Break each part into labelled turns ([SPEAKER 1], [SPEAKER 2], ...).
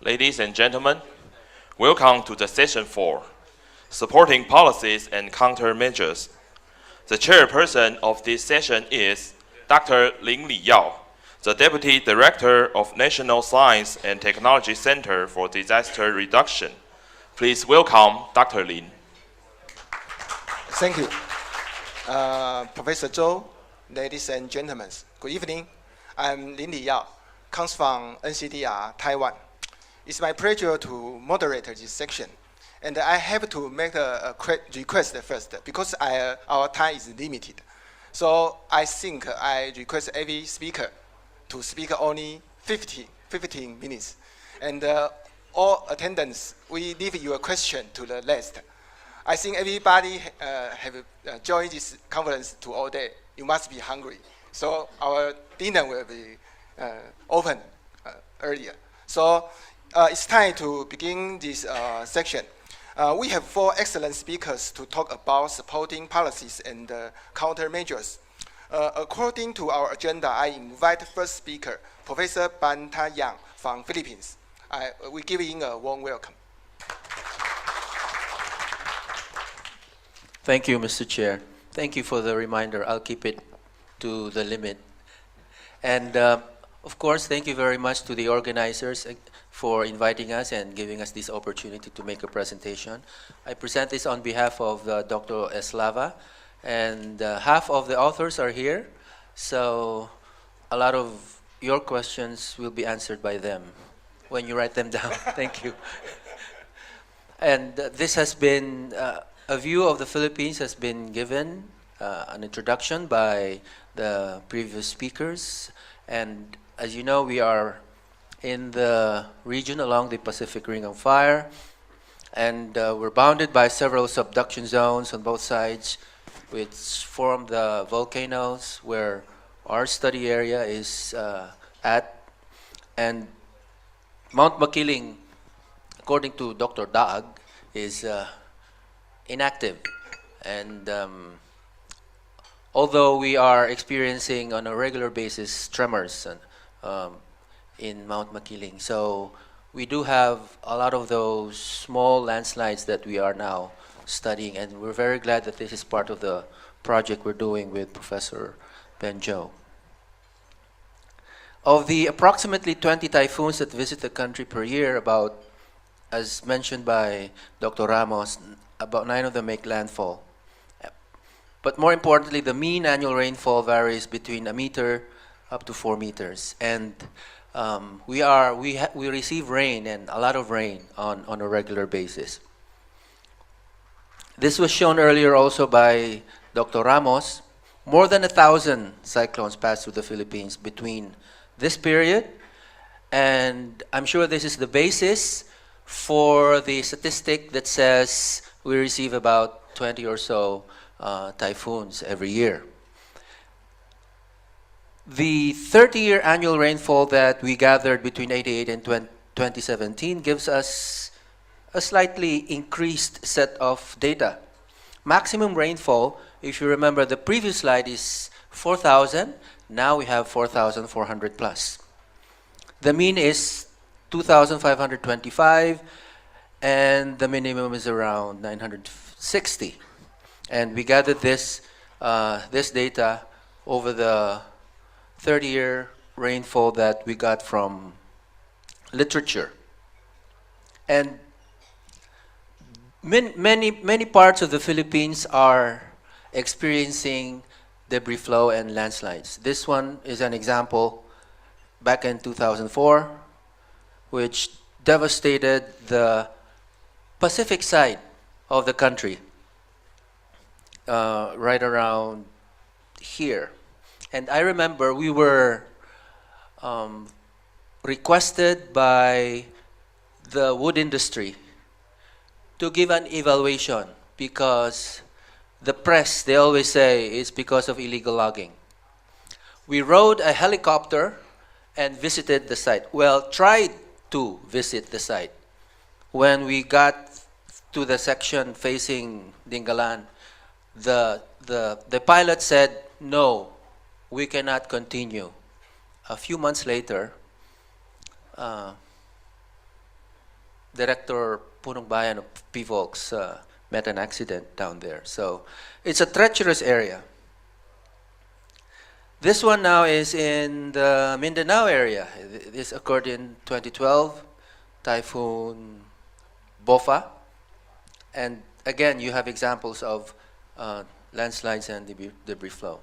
[SPEAKER 1] Ladies and gentlemen, welcome to the session 4, Supporting Policies and Countermeasures. The chairperson of this session is Dr. Lin-Li Yao, the Deputy Director of National Science and Technology Center for Disaster Reduction. Please welcome Dr. Lin.
[SPEAKER 2] Thank you. Professor Zhou, ladies and gentlemen, good evening. I'm Lin-Li Yao, comes from NCDR, Taiwan. It's my pleasure to moderate this section. And I have to make a request first, because our time is limited. So I think I request every speaker to speak only 15 minutes. And all attendants, we leave your question to the last. I think everybody have joined this conference to all day. You must be hungry. So our dinner will be open earlier. So it's time to begin this section. We have 4 excellent speakers to talk about supporting policies and countermeasures. According to our agenda, I invite first speaker, Professor Banta Yang from Philippines. We give him a warm welcome.
[SPEAKER 3] Thank you, Mr. Chair. Thank you for the reminder. I'll keep it to the limit. And of course, thank you very much to the organizers for inviting us and giving us this opportunity to make a presentation. I present this on behalf of Dr. Eslava, and half of the authors are here, so a lot of your questions will be answered by them when you write them down. Thank you. And this has been, a view of the Philippines has been given, an introduction by the previous speakers, and as you know, we are in the region along the Pacific Ring of Fire, and we're bounded by several subduction zones on both sides, which form the volcanoes where our study area is at. And Mount Makiling, according to Dr. Daag, is inactive. And although we are experiencing on a regular basis tremors in Mount Makiling, so we do have a lot of those small landslides that we are now studying, and we're very glad that this is part of the project we're doing with Professor Benjo. Of the approximately 20 typhoons that visit the country per year, about, as mentioned by Dr. Ramos, about 9 of them make landfall. But more importantly, the mean annual rainfall varies between a meter up to 4 meters. And we receive rain, and a lot of rain on a regular basis. This was shown earlier also by Dr. Ramos. More than 1,000 cyclones passed through the Philippines between this period, and I'm sure this is the basis for the statistic that says we receive about 20 or so typhoons every year. The 30-year annual rainfall that we gathered between 1988 and 2017 gives us a slightly increased set of data. Maximum rainfall, if you remember the previous slide, is 4,000. Now we have 4,400 plus. The mean is 2,525, and the minimum is around 960. And we gathered this data over the 30-year rainfall that we got from literature. And many parts of the Philippines are experiencing debris flow and landslides. This one is an example back in 2004, which devastated the Pacific side of the country, right around here. And I remember we were requested by the wood industry to give an evaluation, because the press, they always say it's because of illegal logging. We rode a helicopter and visited the site. Well, tried to visit the site. When we got to the section facing Dingalan, the pilot said, no, we cannot continue. A few months later, Director Punong Bayan of PVOLCS met an accident down there. So it's a treacherous area. This one now is in the Mindanao area. This occurred in 2012, Typhoon Bofa. And again, you have examples of landslides and debris flow.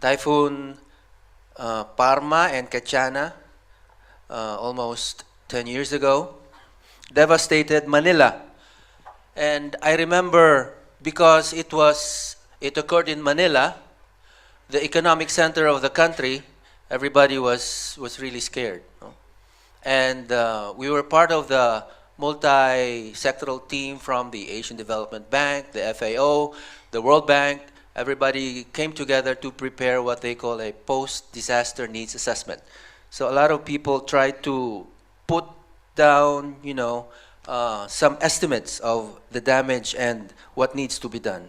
[SPEAKER 3] Typhoon Parma and Kachana, almost 10 years ago, devastated Manila. And I remember, because it occurred in Manila, the economic center of the country, everybody was really scared. No? And we were part of the multi-sectoral team from the Asian Development Bank, the FAO, the World Bank. Everybody came together to prepare what they call a post-disaster needs assessment. So a lot of people tried to put down, some estimates of the damage and what needs to be done.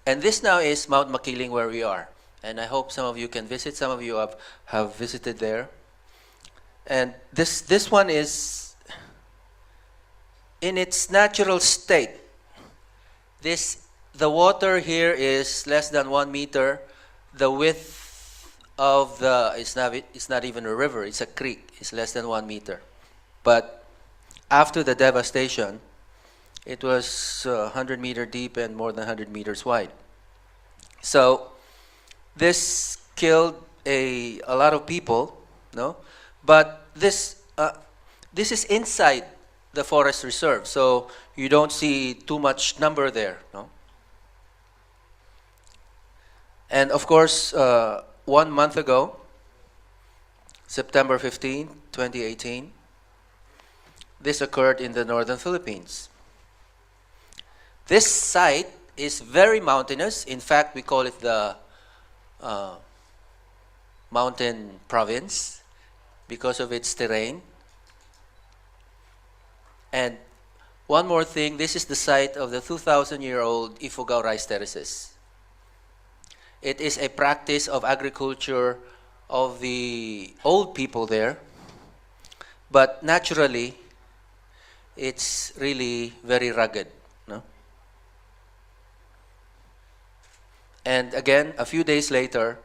[SPEAKER 3] And this now is Mount Makiling, where we are. And I hope some of you can visit. Some of you have visited there. And this one is in its natural state. The water here is less than 1 meter. The width of it's not even a river, it's a creek. It's less than 1 meter. But after the devastation, it was 100 meter deep and more than 100 meters wide. So this killed a lot of people, no? But this is inside the forest reserve, so you don't see too much number there, no? And of course, 1 month ago, September 15, 2018, this occurred in the northern Philippines. This site is very mountainous. In fact, we call it the mountain province because of its terrain. And one more thing, this is the site of the 2,000-year-old Ifugao rice terraces. It is a practice of agriculture of the old people there, but naturally, it's really very rugged. No? And again, a few days later,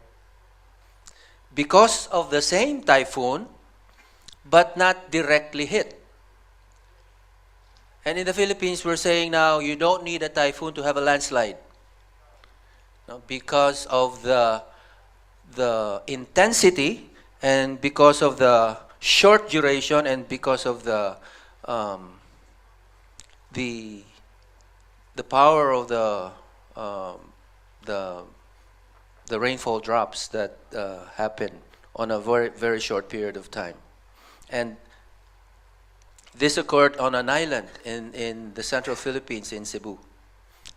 [SPEAKER 3] because of the same typhoon, but not directly hit. And in the Philippines, we're saying now, you don't need a typhoon to have a landslide. No? Because of the intensity, and because of the short duration, and because of the power of the rainfall drops that happen on a very, very short period of time. And this occurred on an island in the central Philippines, in Cebu.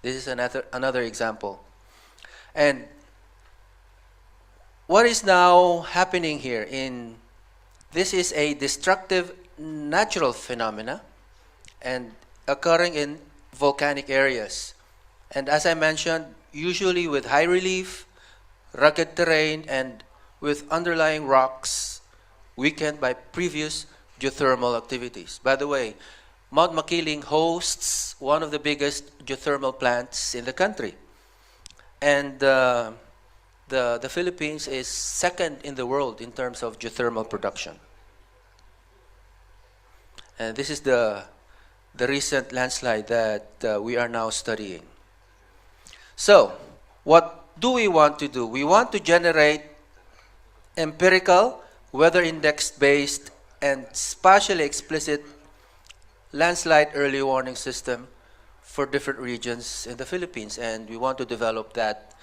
[SPEAKER 3] This is another example. And what is now happening here this is a destructive natural phenomena and occurring in volcanic areas. And as I mentioned, usually with high relief, rugged terrain, and with underlying rocks weakened by previous geothermal activities. By the way, Mount Makiling hosts one of the biggest geothermal plants in the country. And the Philippines is second in the world in terms of geothermal production. And this is the recent landslide that we are now studying. So, what do we want to do? We want to generate empirical, weather index-based, and spatially explicit landslide early warning system for different regions in the Philippines. And we want to develop that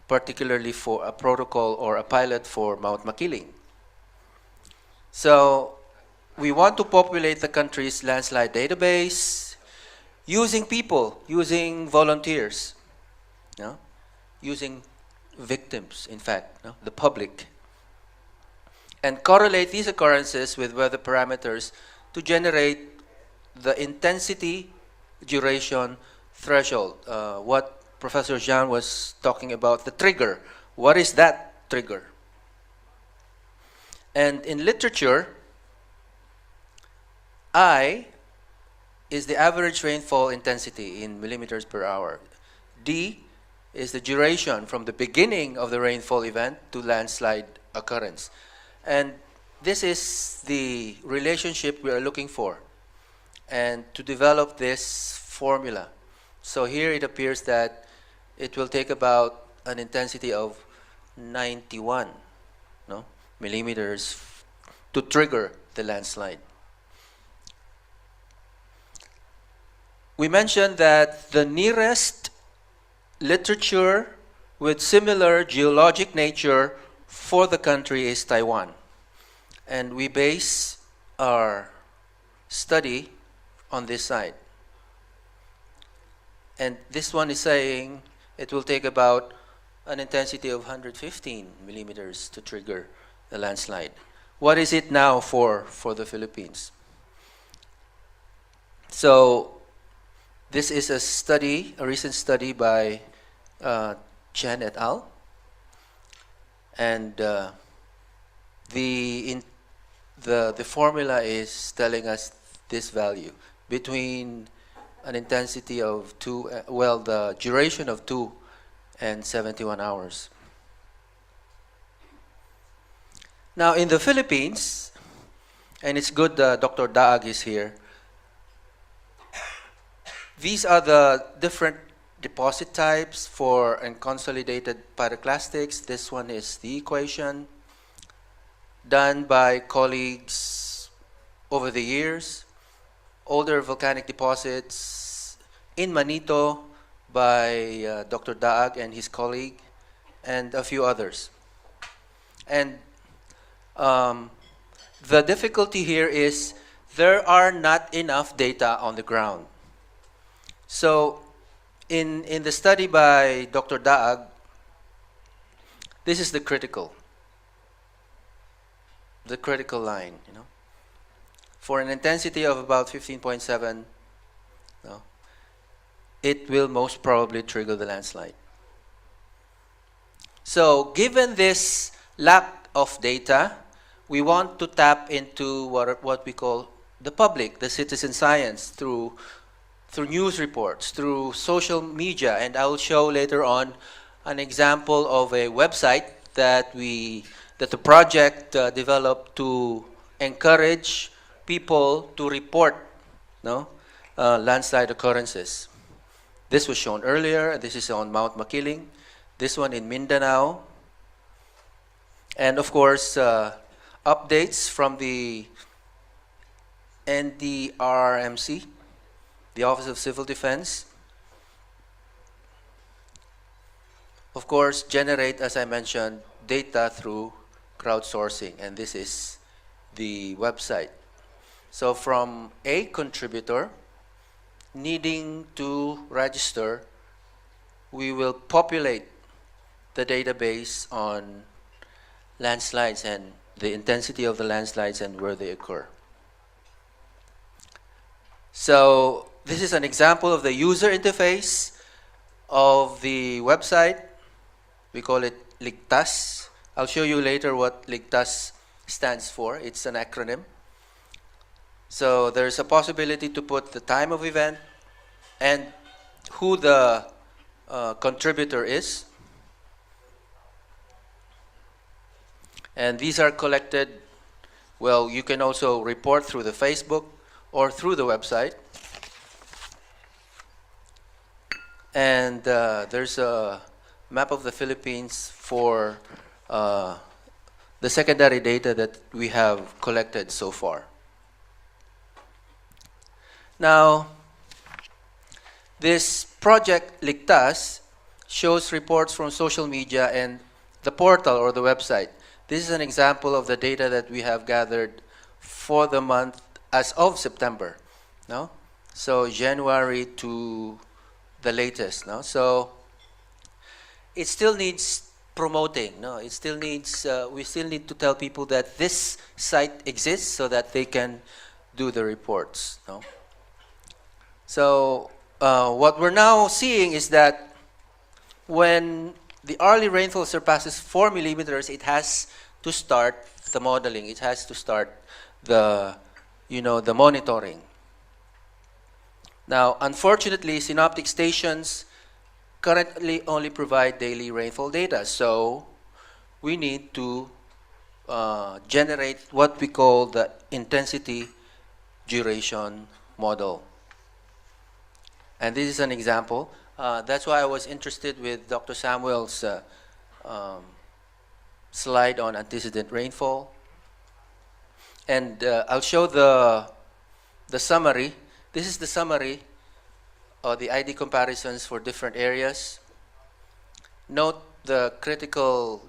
[SPEAKER 3] particularly for a protocol or a pilot for Mount Makiling. So, we want to populate the country's landslide database using people, using volunteers, no? Using victims, in fact, no? The public, and correlate these occurrences with weather parameters to generate the intensity, duration, threshold. What Professor Jean was talking about, the trigger. What is that trigger? And in literature, I is the average rainfall intensity in millimeters per hour. D is the duration from the beginning of the rainfall event to landslide occurrence. And this is the relationship we are looking for, and to develop this formula. So here it appears that it will take about an intensity of 91 millimeters to trigger the landslide. We mentioned that the nearest literature with similar geologic nature for the country is Taiwan. And we base our study on this side. And this one is saying it will take about an intensity of 115 millimeters to trigger the landslide. What is it now for the Philippines? So this is a study, a recent study by Chen et al. And the formula is telling us this value between an intensity of 2, the duration of 2 and 71 hours. Now in the Philippines, and it's good Dr. Daag is here, these are the different deposit types for unconsolidated pyroclastics. This one is the equation done by colleagues over the years. Older volcanic deposits in Manito by Dr. Daag and his colleague, and a few others. And the difficulty here is there are not enough data on the ground. So in the study by Dr. Daag, this is the critical line, For an intensity of about 15.7, it will most probably trigger the landslide. So given this lack of data, we want to tap into what we call the public, the citizen science, through news reports, through social media, and I will show later on an example of a website that the project developed to encourage people to report landslide occurrences. This was shown earlier. This is on Mount Makiling. This one in Mindanao. And of course, updates from the NDRMC, the Office of Civil Defense. Of course, generate, as I mentioned, data through crowdsourcing, and this is the website. So from a contributor needing to register, we will populate the database on landslides and the intensity of the landslides and where they occur. So this is an example of the user interface of the website. We call it Ligtas. I'll show you later what Ligtas stands for. It's an acronym. So there's a possibility to put the time of event and who the contributor is. And these are collected, well, you can also report through the Facebook or through the website. And there's a map of the Philippines for the secondary data that we have collected so far. Now, this project Ligtas shows reports from social media and the portal or the website. This is an example of the data that we have gathered for the month as of September. No? So January to the latest. No? So it still needs promoting. No? It still needs, we still need to tell people that this site exists so that they can do the reports. No? So what we're now seeing is that when the hourly rainfall surpasses 4 millimeters, it has to start the modeling. It has to start the, the monitoring. Now, unfortunately, synoptic stations currently only provide daily rainfall data, so we need to generate what we call the intensity duration model. And this is an example. That's why I was interested with Dr. Samuel's slide on antecedent rainfall. And I'll show the summary. This is the summary of the ID comparisons for different areas. Note the critical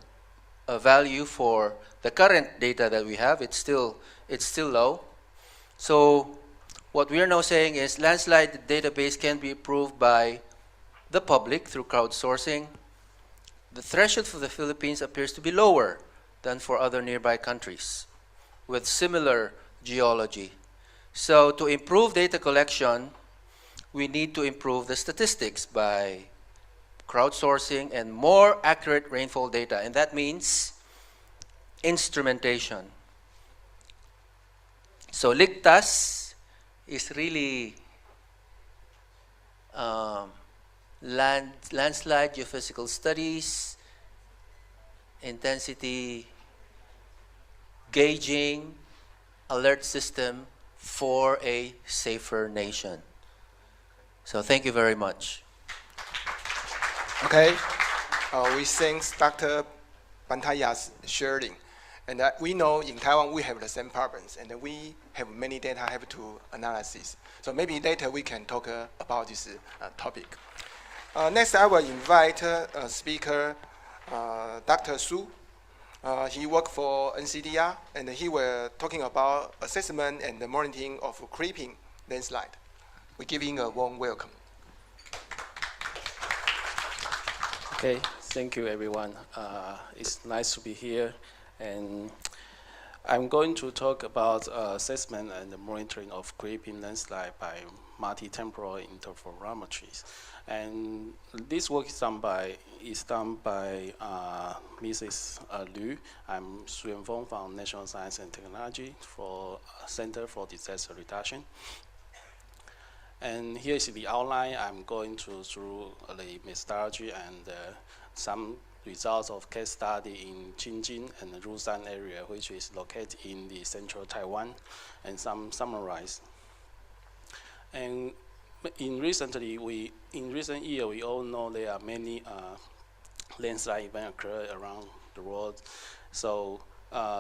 [SPEAKER 3] value for the current data that we have. It's still low. So what we are now saying is landslide database can be improved by the public through crowdsourcing. The threshold for the Philippines appears to be lower than for other nearby countries with similar geology. So to improve data collection, we need to improve the statistics by crowdsourcing and more accurate rainfall data. And that means instrumentation. So LIGTAS is really landslide geophysical studies, intensity gauging, alert system for a safer nation. So thank you very much.
[SPEAKER 2] Okay, we thank Dr. Bantaya's sharing. And we know in Taiwan we have the same problems, and we have many data have to analysis. So maybe later we can talk about this topic. Next, I will invite speaker Dr. Su. He worked for NCDR, and he was talking about assessment and the monitoring of creeping landslide. We give him a warm welcome.
[SPEAKER 4] Okay, thank you everyone. It's nice to be here, and I'm going to talk about assessment and the monitoring of creeping landslide by multi-temporal interferometries. And this work is done by Mrs. Liu. I'm Su Yanfeng from National Science and Technology for Center for Disaster Reduction. And here is the outline. I'm going through the methodology and some results of case study in Qingjin and the Rushan area, which is located in the central Taiwan, and some summarize. And in recent year, we all know there are many landslide events occur around the world. So,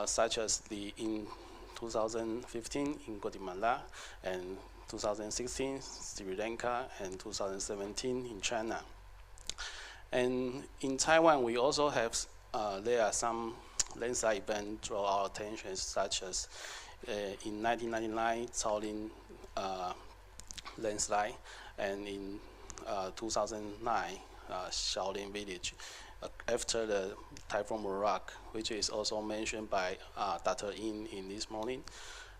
[SPEAKER 4] such as in 2015 in Guatemala, and 2016 Sri Lanka, and 2017 in China. And in Taiwan, we also have there are some landslide events draw our attention, such as in 1999 Shaolin landslide, and in 2009 Shaolin village after the Typhoon Murak, which is also mentioned by Dr. in this morning.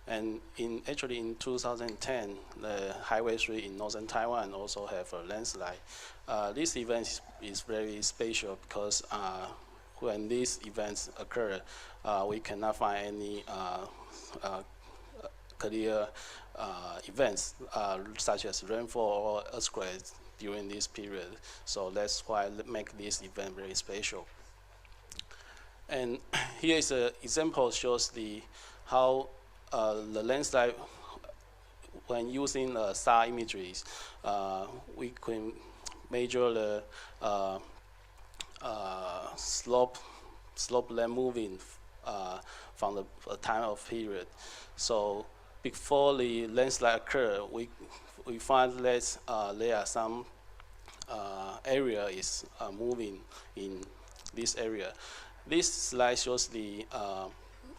[SPEAKER 4] And actually in 2010, the Highway 3 in northern Taiwan also have a landslide. This event is very special because when these events occur, we cannot find any clear events such as rainfall or earthquakes during this period. So that's why make this event very special. And here is an example shows how the landslide, when using SAR imageries, we can measure the slope land moving from the time of period. So before the landslide occur, we find that there are some area is moving in this area. This slide shows the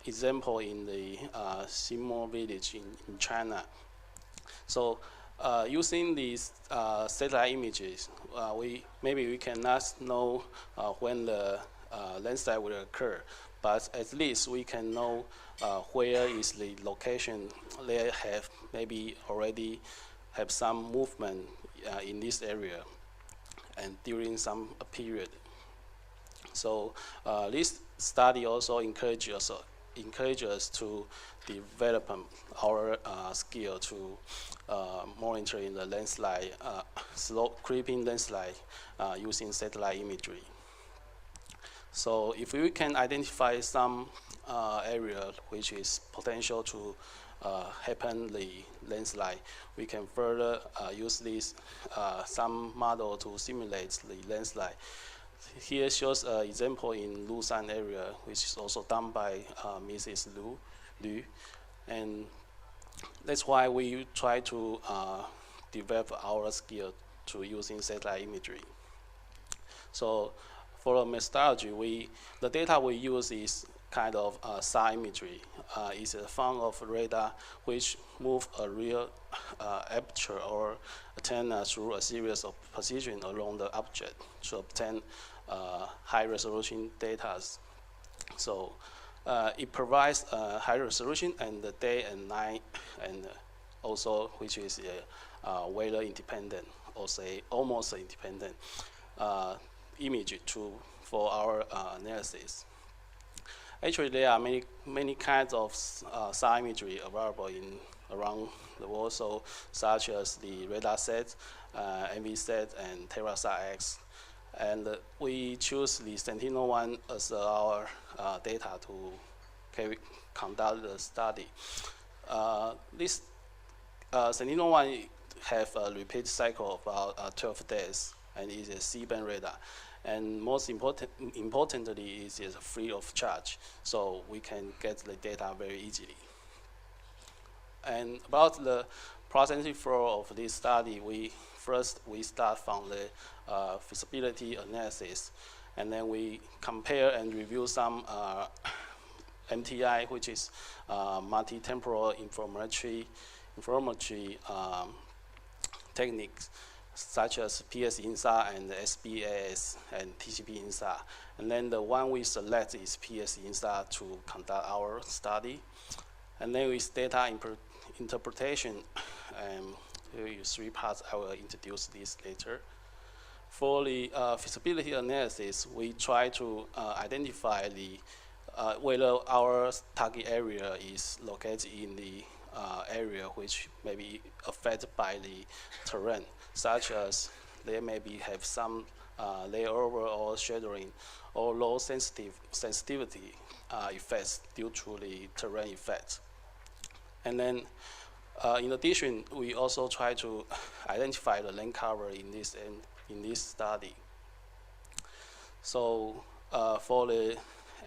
[SPEAKER 4] example in the Xinmo village in China. So using these satellite images, we cannot know when the landslide will occur, but at least we can know where is the location. They have maybe already have some movement in this area and during some period. So this study also encourages us to develop our skill to monitoring the landslide, slow creeping landslide using satellite imagery. So if we can identify some area which is potential to happen the landslide, we can further use this some model to simulate the landslide. Here shows an example in Lusan area, which is also done by Mrs. Liu, and that's why we try to develop our skill to using satellite imagery. So for methodology, the data we use is kind of SAR imagery. It's a form of radar which move a real aperture or antenna through a series of positions along the object to obtain high resolution data. So it provides high resolution and the day and night, and also which is weather independent, or say almost independent image for our analysis. Actually, there are many kinds of SAR imagery available around the world, so such as the radar set, MV-SAT, and TerraSAR X. And we choose the Sentinel-1 as our data to conduct the study. This Sentinel-1 have a repeat cycle of about 12 days, and is a C-band radar. And most importantly, it is free of charge, so we can get the data very easily. And about the processing flow of this study, we start from the feasibility analysis, and then we compare and review some MTI, which is multi-temporal informatory techniques, such as PS-INSAR and SBAS and TCP-INSAR. And then the one we select is PS-INSAR to conduct our study. And then with data interpretation, here is 3 parts. I will introduce this later. For the feasibility analysis, we try to identify whether our target area is located in the area which may be affected by the terrain, such as they maybe have some layover or shadowing or low sensitivity effects due to the terrain effect. And then in addition, we also try to identify the land cover in this study. So for the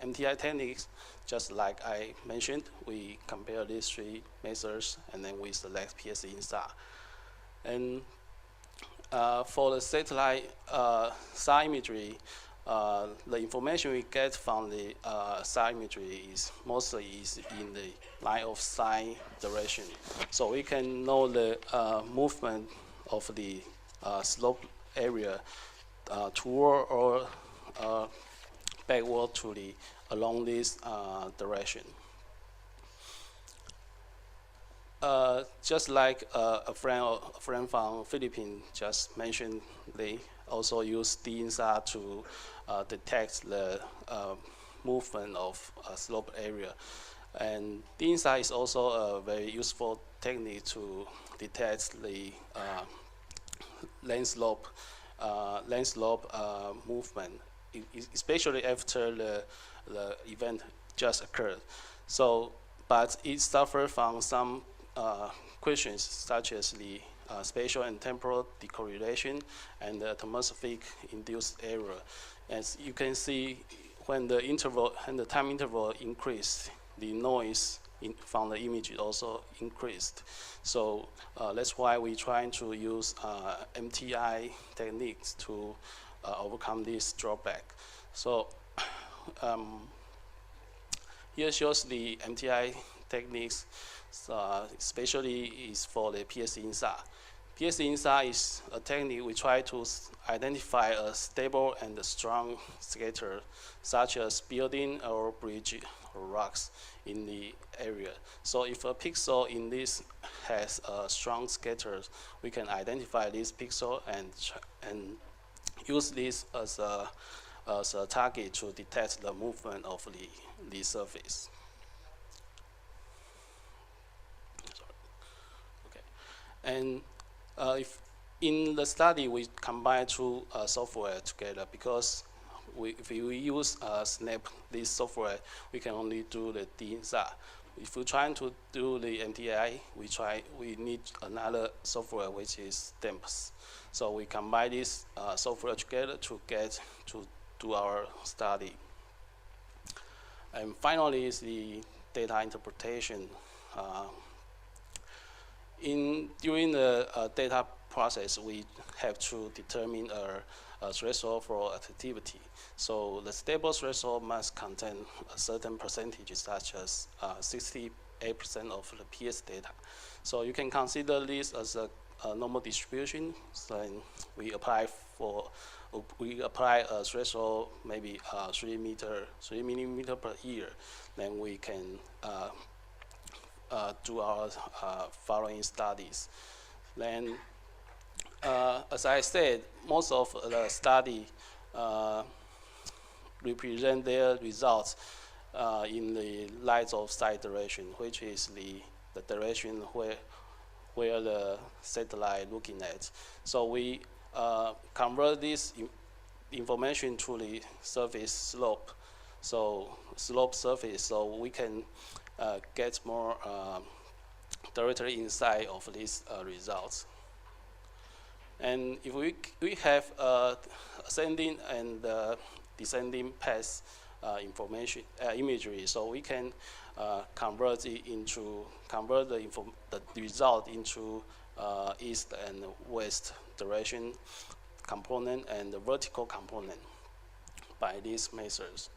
[SPEAKER 4] MTI techniques, just like I mentioned, we compare these 3 methods, and then we select PS-INSAR. And for the satellite SAR imagery, the information we get from the SAR imagery is mostly in the line of sight direction. So we can know the movement of the slope area toward or backward to along this direction. Just like a friend from Philippines just mentioned, they also use DINSAR to detect the movement of a slope area. And DINSAR is also a very useful technique to detect the land slope movement, especially after the event just occurred. So, but it suffers from some questions such as the spatial and temporal decorrelation and the atmospheric induced error. As you can see, when the time interval increased, the noise from the image also increased. So that's why we're trying to use MTI techniques to overcome this drawback. So here shows the MTI techniques, especially is for the PS-INSAR. PS-INSAR is a technique we try to identify a stable and strong scatter, such as building or bridge or rocks in the area. So if a pixel in this has a strong scatter, we can identify this pixel and use this as a as a target to detect the movement of the surface. Okay. And if in the study we combine two software together, because if we use Snap, this software, we can only do the DINSA. If we're trying to do the MTI, we need another software which is STEMPS. So we combine this software together to do our study. And finally is the data interpretation. During the data process, we have to determine a threshold for activity. So the stable threshold must contain a certain percentage, such as 68% of the PS data. So you can consider this as a normal distribution. So we apply a threshold, maybe 3 millimeter per year. Then we can do our following studies. Then, as I said, most of the study represent their results in the light of sight direction, which is the direction where the satellite looking at. So we convert this information to the surface slope, surface, so we can get more directory insight of these results. And if we have ascending and descending path information imagery, so we can convert the result into east and west direction component and the vertical component by these methods.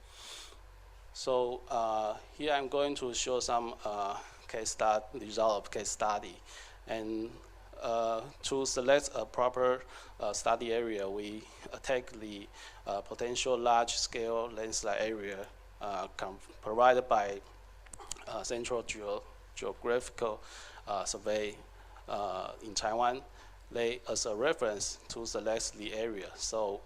[SPEAKER 4] So here I'm going to show some result of case study. And to select a proper study area, we take the potential large-scale landslide area provided by Central Geographical Survey in Taiwan as a reference to select the area. So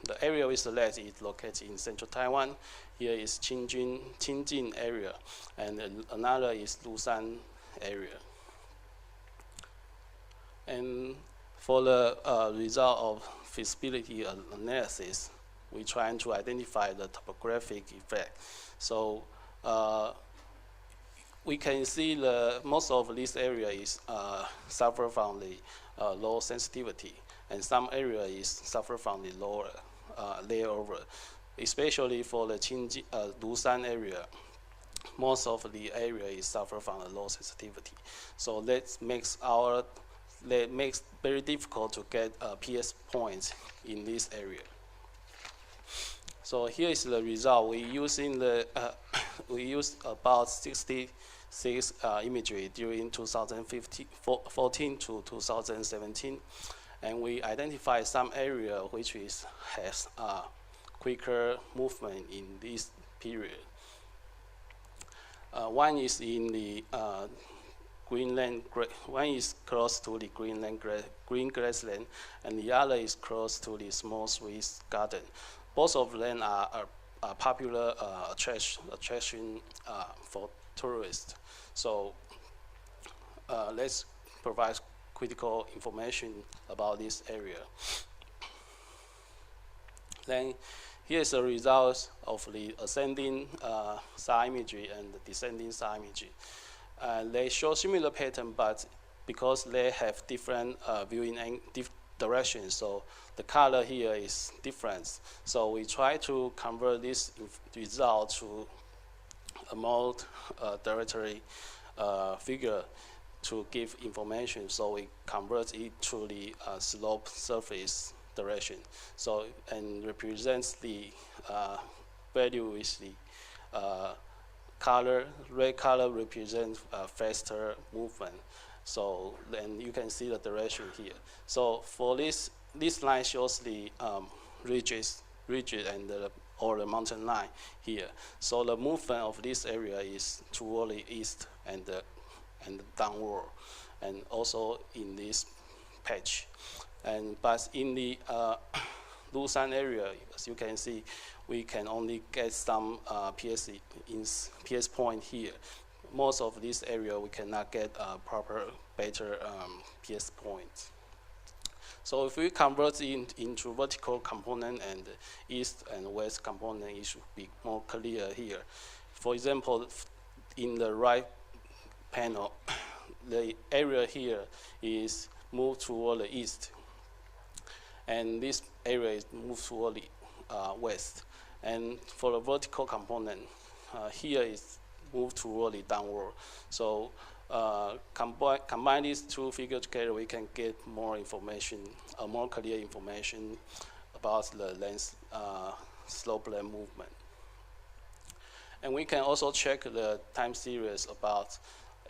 [SPEAKER 4] the area we select is located in Central Taiwan. Here is Qingjin area, and another is Lushan area. And for the result of feasibility analysis, we try to identify the topographic effect. So we can see most of this area is suffer from the low sensitivity, and some area is suffer from the lower layover, especially for the Lushan area. Most of the area is suffer from the low sensitivity. So that makes very difficult to get PS points in this area. So here is the result. We used about 66 imagery during 2014 to 2017, and we identified some area which has quicker movement in this period. One is in the Greenland, one is close to the green grassland, and the other is close to the small Swiss garden. Both of them are popular attraction for tourists. So let's provide critical information about this area. Then here's the results of the ascending SAR imagery and the descending SAR imagery. They show similar pattern, but because they have different viewing directions, so the color here is different. So we try to convert this result to a more directory figure to give information. So we convert it to the slope surface direction. So and represents the value with the color. Red color represents faster movement. So then you can see the direction here. So for this line shows the ridges and or the mountain line here. So the movement of this area is toward the east and downward, and also in this patch. But in the Lusan area, as you can see, we can only get some PS point here. Most of this area we cannot get better PS points. So if we convert it into vertical component and east and west component, it should be more clear here. For example, in the right panel, the area here is moved toward the east, and this area is moved toward the west. And for the vertical component, here is moved toward the downward. So combine these two figures together, we can get more information, more clear information about the length, slope length movement. And we can also check the time series about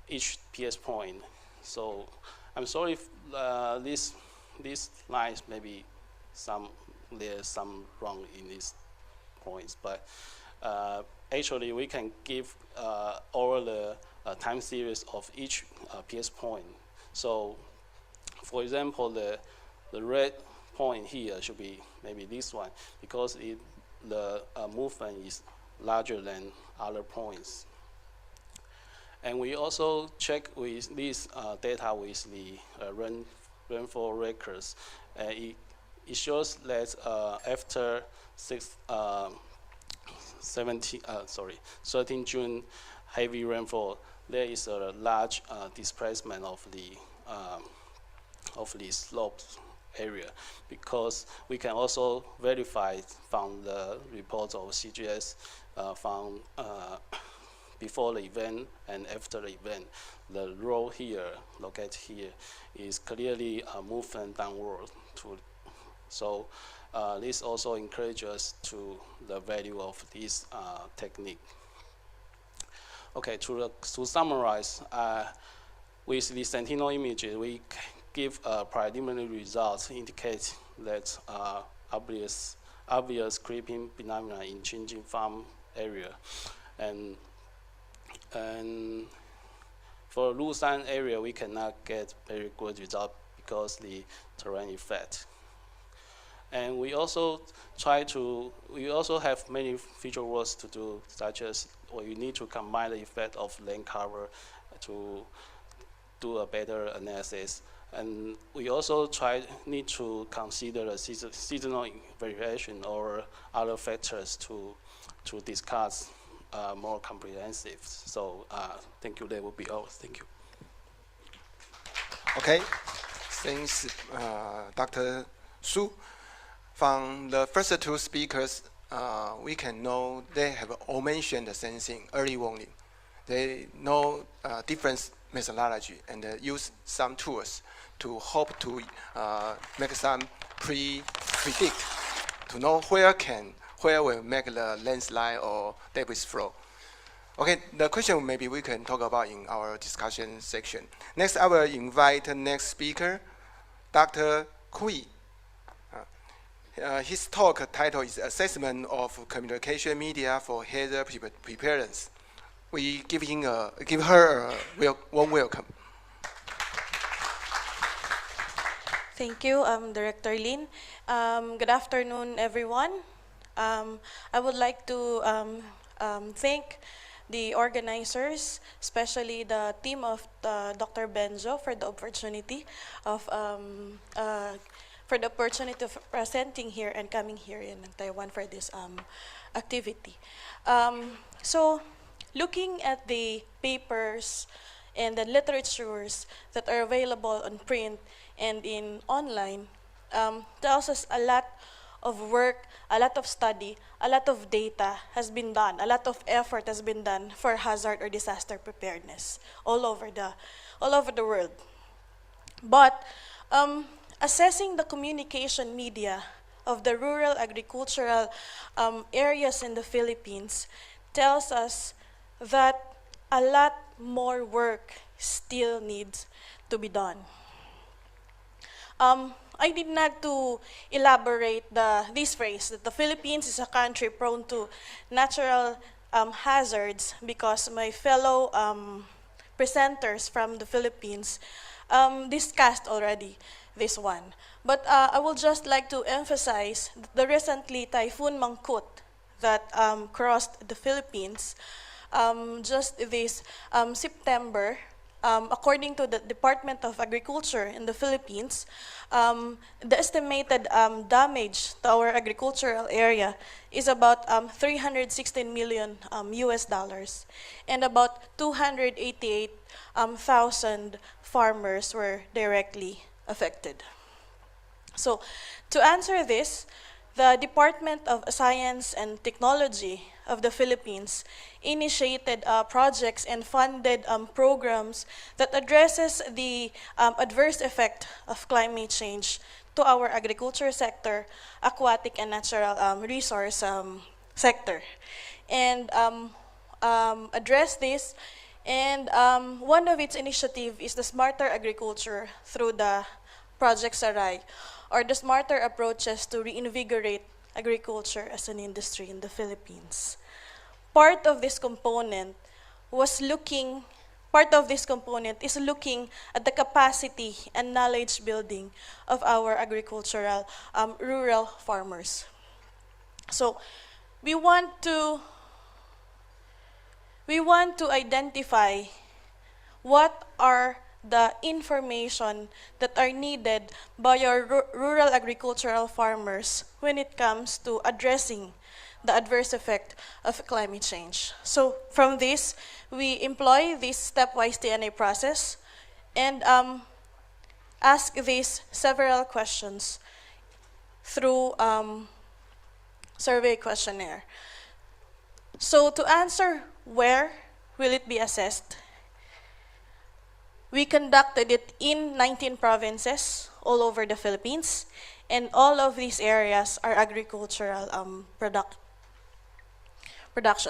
[SPEAKER 4] each PS point. So I'm sorry if these lines maybe there's some wrong in these points, but actually we can give all the time series of each PS point. So for example, the red point here should be maybe this one, because the movement is larger than other points. And we also check with this data with the rainfall records. It shows that after 13 June heavy rainfall, there is a large displacement of the slope area, because we can also verify from the reports of CGS found before the event and after the event. The row here, located here, is clearly moving downward. So this also encourages us to the value of this technique. Okay, to summarize, with the Sentinel images, we give preliminary results indicate that obvious creeping phenomena in changing farm area, and for Lusan area we cannot get very good result because the terrain effect. And we also have many feature works to do, such as we need to combine the effect of land cover to do a better analysis. And we also need to consider the seasonal variation or other factors to discuss more comprehensive. So thank you, that will be all. Thank you.
[SPEAKER 2] Okay, thanks, Dr. Su. From the first two speakers, we can know they have all mentioned the same thing, early warning. They know different methodology and use some tools to hope to make some predict to know where will make the landslide or debris flow. Okay, the question maybe we can talk about in our discussion section. Next, I will invite the next speaker, Dr. Kui. His talk title is Assessment of Communication Media for Hazard Preparedness. We give her a warm welcome.
[SPEAKER 5] Thank you, Director Lin. Good afternoon, everyone. I would like to thank the organizers, especially the team of Dr. Benzo, for the opportunity of presenting here and coming here in Taiwan for this activity. So, looking at the papers and the literatures that are available on print and in online, tells us a lot of work, a lot of study, a lot of data has been done, a lot of effort has been done for hazard or disaster preparedness all over the world. But assessing the communication media of the rural agricultural areas in the Philippines tells us that a lot more work still needs to be done. I need not to elaborate this phrase that the Philippines is a country prone to natural hazards, because my fellow presenters from the Philippines discussed already this one. But I would just like to emphasize the recently Typhoon Mangkhut that crossed the Philippines just this September. According to the Department of Agriculture in the Philippines, the estimated damage to our agricultural area is about 316 million US dollars, and about 288,000 farmers were directly affected. So, to answer this, the Department of Science and Technology of the Philippines initiated projects and funded programs that addresses the adverse effect of climate change to our agriculture sector, aquatic and natural resource sector, and address this. And one of its initiative is the Smarter Agriculture through the Project Saray, or the smarter approaches to reinvigorate agriculture as an industry in the Philippines. Part of this component is looking at the capacity and knowledge building of our agricultural rural farmers. So we want to identify what are the information that are needed by our rural agricultural farmers when it comes to addressing the adverse effect of climate change. So from this, we employ this stepwise TNA process and ask these several questions through survey questionnaire. So to answer where will it be assessed, we conducted it in 19 provinces all over the Philippines, and all of these areas are agricultural production.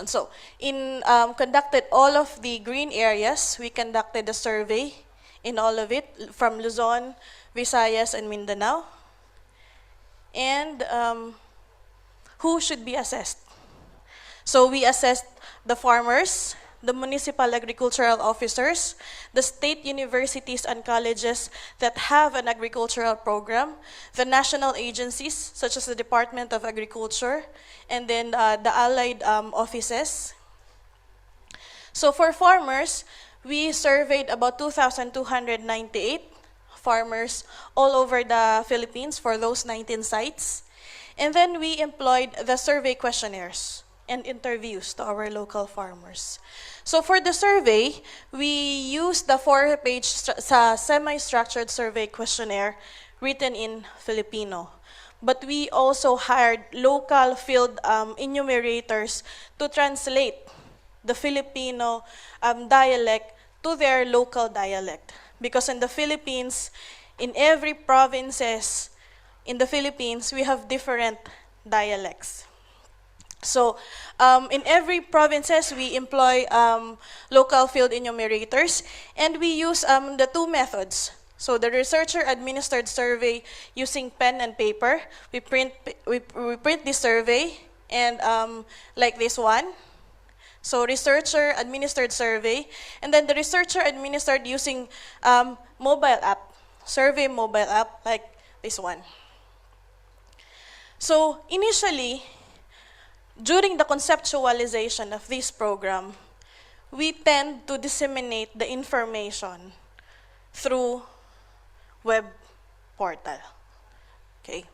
[SPEAKER 5] So, conducted all of the green areas, we conducted a survey in all of it, from Luzon, Visayas, and Mindanao. And who should be assessed? So we assessed the farmers, the municipal agricultural officers, the state universities and colleges that have an agricultural program, the national agencies such as the Department of Agriculture, and then the allied offices. So for farmers, we surveyed about 2,298 farmers all over the Philippines for those 19 sites. And then we employed the survey questionnaires and interviews to our local farmers. So for the survey, we used the 4-page semi-structured survey questionnaire written in Filipino. But we also hired local field enumerators to translate the Filipino dialect to their local dialect. Because in the Philippines, in every provinces in the Philippines, we have different dialects. So in every provinces, we employ local field enumerators, and we use the two methods. So the researcher-administered survey using pen and paper, we print the survey, and like this one. So researcher-administered survey, and then the researcher-administered using mobile app, survey mobile app, like this one. So initially, during the conceptualization of this program, we tend to disseminate the information through web portal. Okay.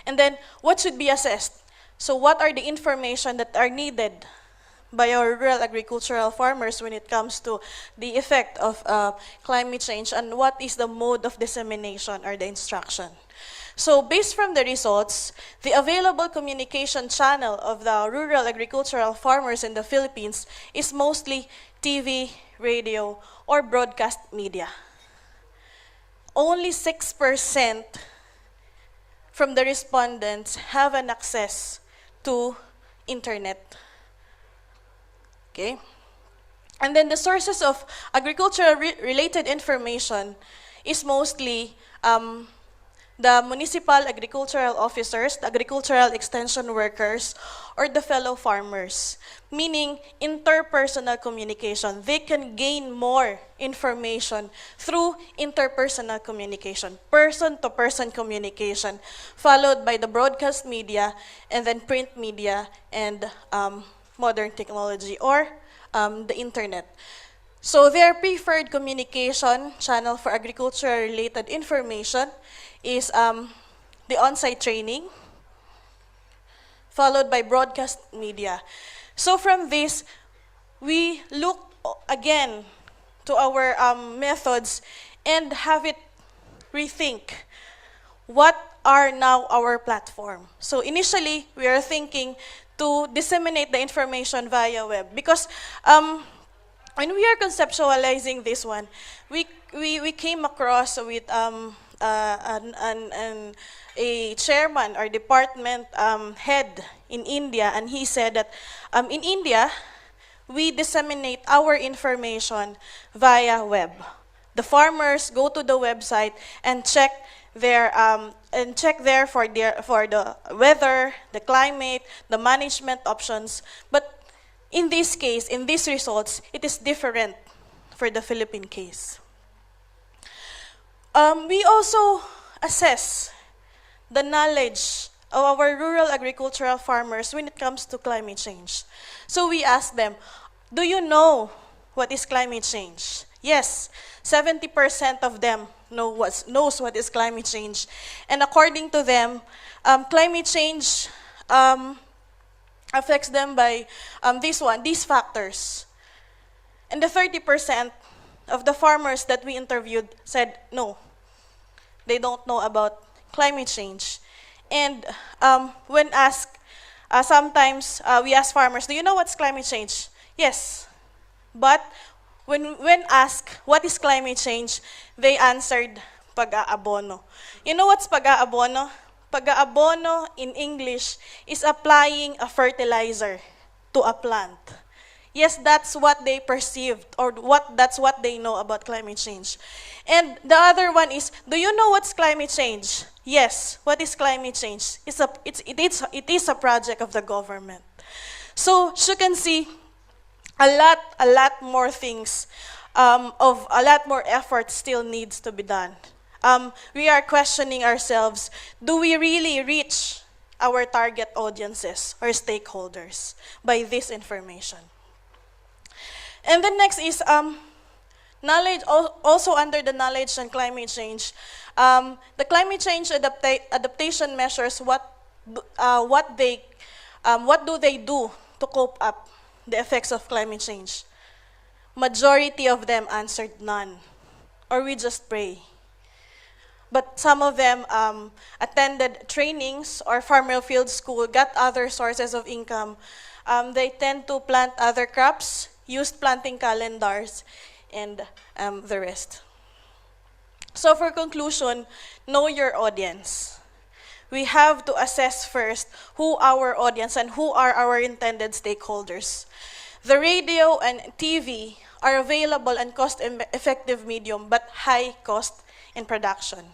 [SPEAKER 5] And then, what should be assessed? So what are the information that are needed by our rural agricultural farmers when it comes to the effect of climate change, and what is the mode of dissemination or the instruction? So based from the results, the available communication channel of the rural agricultural farmers in the Philippines is mostly TV, radio, or broadcast media. Only 6% from the respondents have an access to internet. Okay? And then the sources of agricultural related information is mostly the municipal agricultural officers, the agricultural extension workers, or the fellow farmers, meaning interpersonal communication. They can gain more information through interpersonal communication, person-to-person communication, followed by the broadcast media, and then print media, and modern technology, or the internet. So their preferred communication channel for agriculture-related information is the on-site training, followed by broadcast media. So from this, we look again to our methods and have it rethink what are now our platform. So initially, we are thinking to disseminate the information via web because when we are conceptualizing this one, we came across with a chairman or department head in India, and he said that in India, we disseminate our information via web. The farmers go to the website and check there for the weather, the climate, the management options. But in this case, in these results, it is different for the Philippine case. We also assess the knowledge of our rural agricultural farmers when it comes to climate change. So we ask them, do you know what is climate change? Yes, 70% of them knows what is climate change. And according to them, climate change affects them by these factors. And the 30% of the farmers that we interviewed said no, they don't know about climate change. And when asked, sometimes we ask farmers, do you know what's climate change? Yes. But when asked what is climate change, they answered pag-aabono. You know what's pag-aabono? Pag-aabono in English is applying a fertilizer to a plant. Yes, that's what they perceived, or that's what they know about climate change. And the other one is, do you know what's climate change? Yes. What is climate change? It is a project of the government. So as you can see, a lot more things, a lot more effort still needs to be done. We are questioning ourselves, do we really reach our target audiences or stakeholders by this information? And the next is knowledge, also under the knowledge and climate change. The climate change adaptation measures what do they do to cope up the effects of climate change. Majority of them answered none, or we just pray. But some of them attended trainings or farmer field school, got other sources of income. They tend to plant other crops, used planting calendars, and the rest. So for conclusion, know your audience. We have to assess first who our audience and who are our intended stakeholders. The radio and TV are available and cost-effective medium, but high cost in production.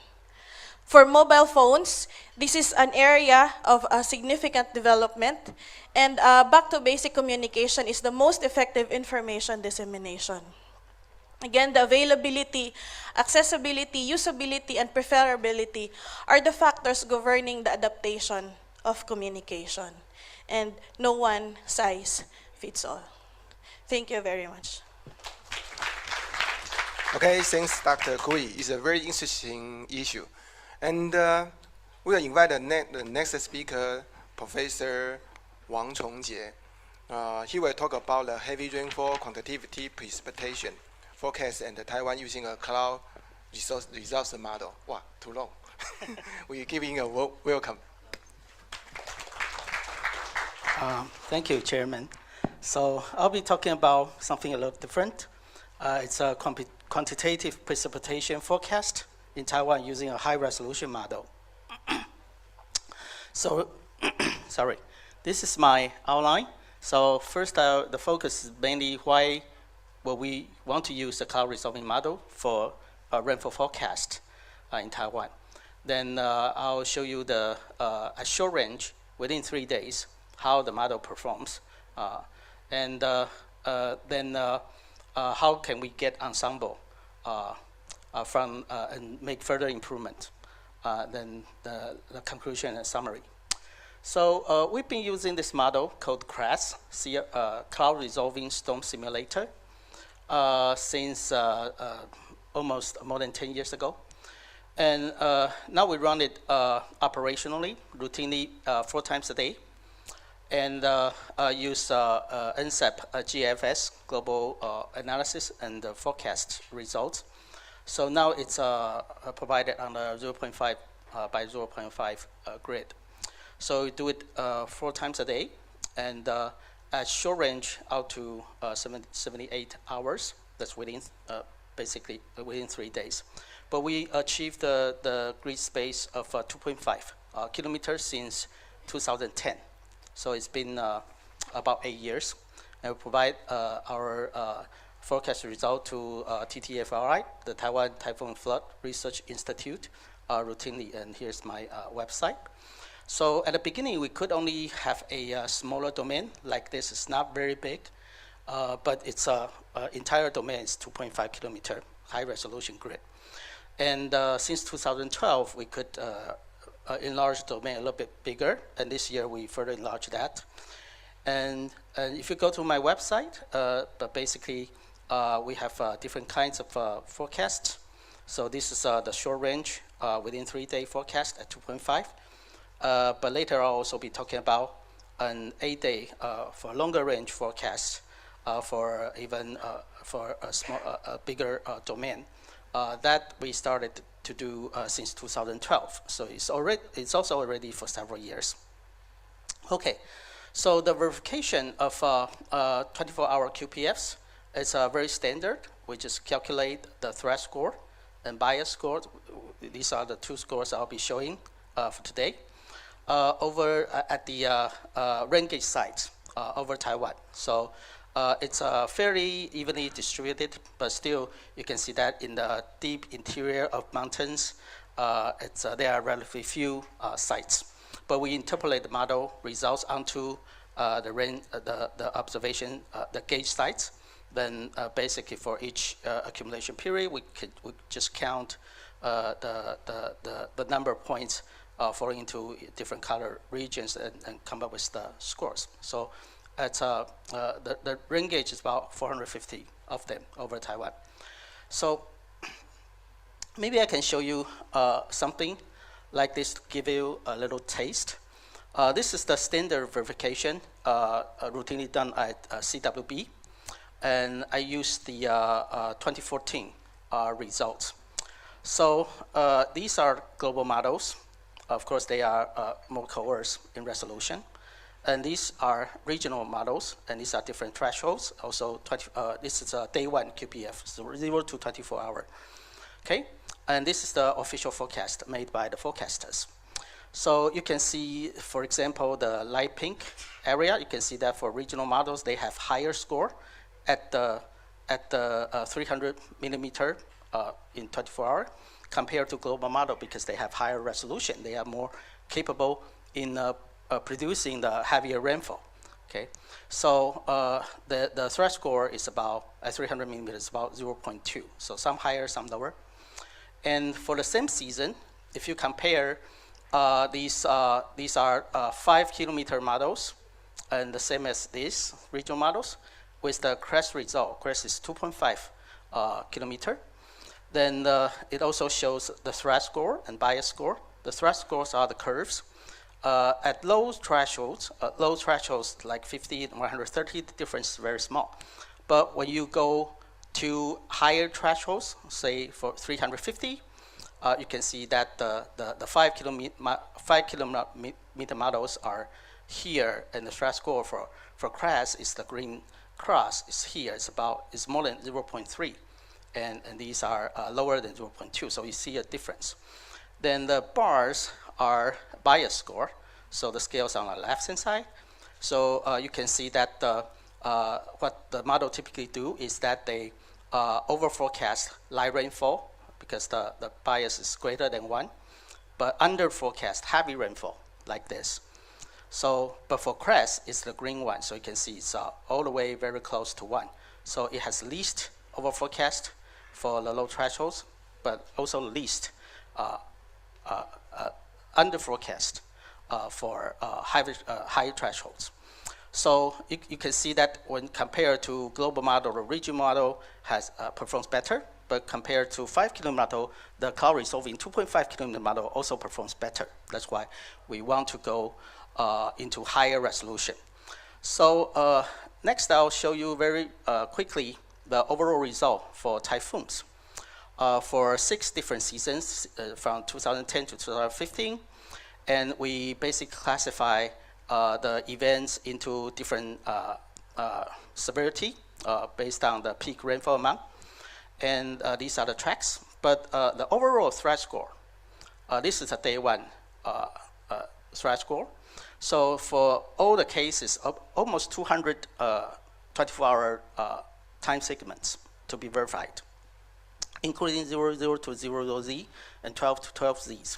[SPEAKER 5] For mobile phones, this is an area of significant development, and back to basic communication is the most effective information dissemination. Again, the availability, accessibility, usability, and preferability are the factors governing the adaptation of communication, and no one size fits all. Thank you very much.
[SPEAKER 2] Okay, thanks, Dr. Kui. It's a very interesting issue. And we will invite the next speaker, Professor Wang Chongjie. He will talk about the heavy rainfall quantitative precipitation forecast and Taiwan using a cloud results model. Wow, too long. We're giving a welcome.
[SPEAKER 6] Thank you, Chairman. So I'll be talking about something a little different. It's a quantitative precipitation forecast in Taiwan using a high-resolution model. So, sorry, this is my outline. So first, the focus is mainly why we want to use the cloud resolving model for rainfall forecast in Taiwan. Then I'll show you the at short range within 3 days how the model performs, and then how can we get ensemble from and make further improvement. Then the conclusion and summary. So we've been using this model called CRAS, Cloud Resolving Storm Simulator, since almost more than 10 years ago. And now we run it operationally, routinely 4 times a day, and use NCEP GFS, Global Analysis and Forecast results. So now it's provided on a 0.5 by 0.5 grid. So we do it 4 times a day, and at short range out to 78 hours. That's within basically within 3 days. But we achieved the grid space of 2.5 kilometers since 2010. So it's been about 8 years, and we provide our forecast result to TTFRI, the Taiwan Typhoon Flood Research Institute, routinely. And here's my website. So at the beginning, we could only have a smaller domain like this. It's not very big, but its entire domain is 2.5 kilometer high resolution grid. And since 2012, we could enlarge the domain a little bit bigger, and this year we further enlarged that. And if you go to my website, but basically we have different kinds of forecasts. So this is the short range within 3-day forecast at 2.5. But later I'll also be talking about an 8-day for longer range forecast for even for a bigger domain that we started to do since 2012. So it's also already for several years. Okay, so the verification of 24-hour QPFs is very standard. We just calculate the threat score and bias score. These are the 2 scores I'll be showing for today. Over at the rain gauge site over Taiwan. So it's fairly evenly distributed, but still you can see that in the deep interior of mountains, there are relatively few sites. But we interpolate the model results onto the observation, the gauge sites. Then basically for each accumulation period, we just count the number of points falling into different color regions and come up with the scores. So it's, the rain gauge is about 450 of them over Taiwan. So maybe I can show you something like this to give you a little taste. This is the standard verification routinely done at CWB. And I used the 2014 results. So these are global models. Of course, they are more coarse in resolution. And these are regional models, and these are different thresholds. Also, this is a day 1 QPF, so 0 to 24 hour. Okay, and this is the official forecast made by the forecasters. So you can see, for example, the light pink area. You can see that for regional models, they have higher score at the 300 millimeter in 24 hour. Compared to global model because they have higher resolution. They are more capable in producing the heavier rainfall. Okay, so the threat score is about at 300 millimeters, about 0.2. So some higher, some lower. And for the same season, if you compare these are 5 kilometer models, and the same as these regional models, with the CREST result. CREST is 2.5 kilometer. Then it also shows the threat score and bias score. The threat scores are the curves. At low thresholds like 50 and 130, the difference is very small. But when you go to higher thresholds, say for 350, you can see that the 5 kilometer models are here, and the threat score for CRAS is the green cross is here. It's more than 0.3. And these are lower than 0.2, so you see a difference. Then the bars are bias score, so the scales are on the left-hand side. So you can see that what the model typically do is that they over-forecast light rainfall because the bias is greater than 1. but under forecast heavy rainfall like this. So, but for crest, it's the green one. So you can see it's all the way very close to 1. So it has least over forecast for the low thresholds, but also least under forecast for high thresholds. So you can see that when compared to global model, the region model has performs better, but compared to 5 km model, the cloud resolving 2.5 km model also performs better. That's why we want to go into higher resolution. So next I'll show you very quickly the overall result for typhoons. For 6 different seasons from 2010 to 2015, and we basically classify the events into different severity based on the peak rainfall amount. And these are the tracks. But the overall threat score, this is a day 1 threat score. So for all the cases, almost 200 24-hour time segments to be verified, including 00 to 00Z and 12 to 12Zs.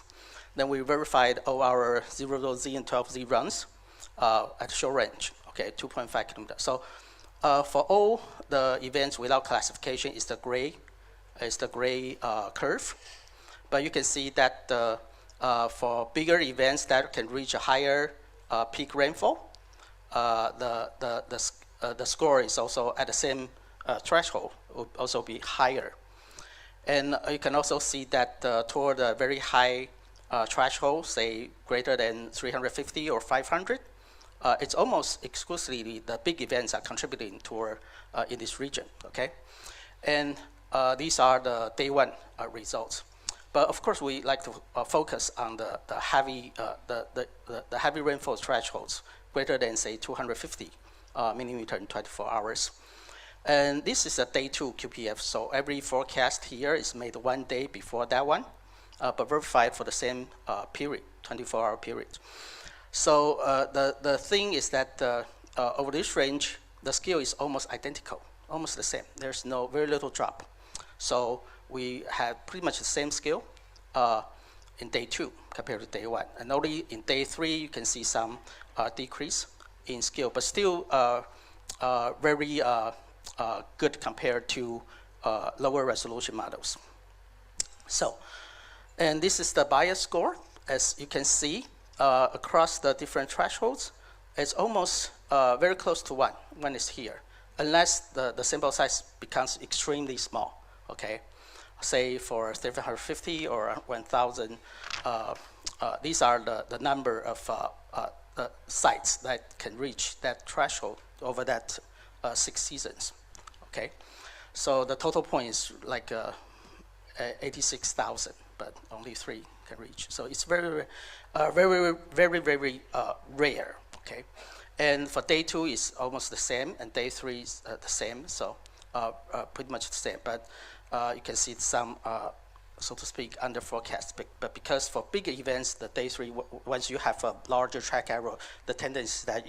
[SPEAKER 6] Then we verified all our 00Z and 12Z runs at short range, okay, 2.5 kilometers. So for all the events without classification, is the gray curve. But you can see that for bigger events that can reach a higher peak rainfall, the score is also at the same threshold, will also be higher. And you can also see that toward a very high threshold, say greater than 350 or 500, it's almost exclusively the big events are contributing toward in this region, okay? And these are the day 1 results. But of course, we like to focus on the heavy rainfall thresholds greater than say 250 millimeter in 24 hours. And this is a day 2 QPF. So every forecast here is made 1 day before that one, but verified for the same period, 24-hour period. So the thing is that over this range, the scale is almost identical, almost the same. There's very little drop. So we have pretty much the same scale in day 2 compared to day 1. And only in day 3, you can see some decrease in scale, but still very good compared to lower resolution models. So, and this is the bias score. As you can see, across the different thresholds, it's almost very close to 1 when it's here, unless the sample size becomes extremely small, okay? Say for 750 or 1,000, these are the number of sites that can reach that threshold over that 6 seasons, okay? So the total point is like 86,000, but only 3 can reach. So it's very rare, okay? And for day 2 is almost the same, and day 3 is the same, so pretty much the same. But you can see some, so to speak, under forecast. But because for bigger events, the day 3, once you have a larger track error, the tendency that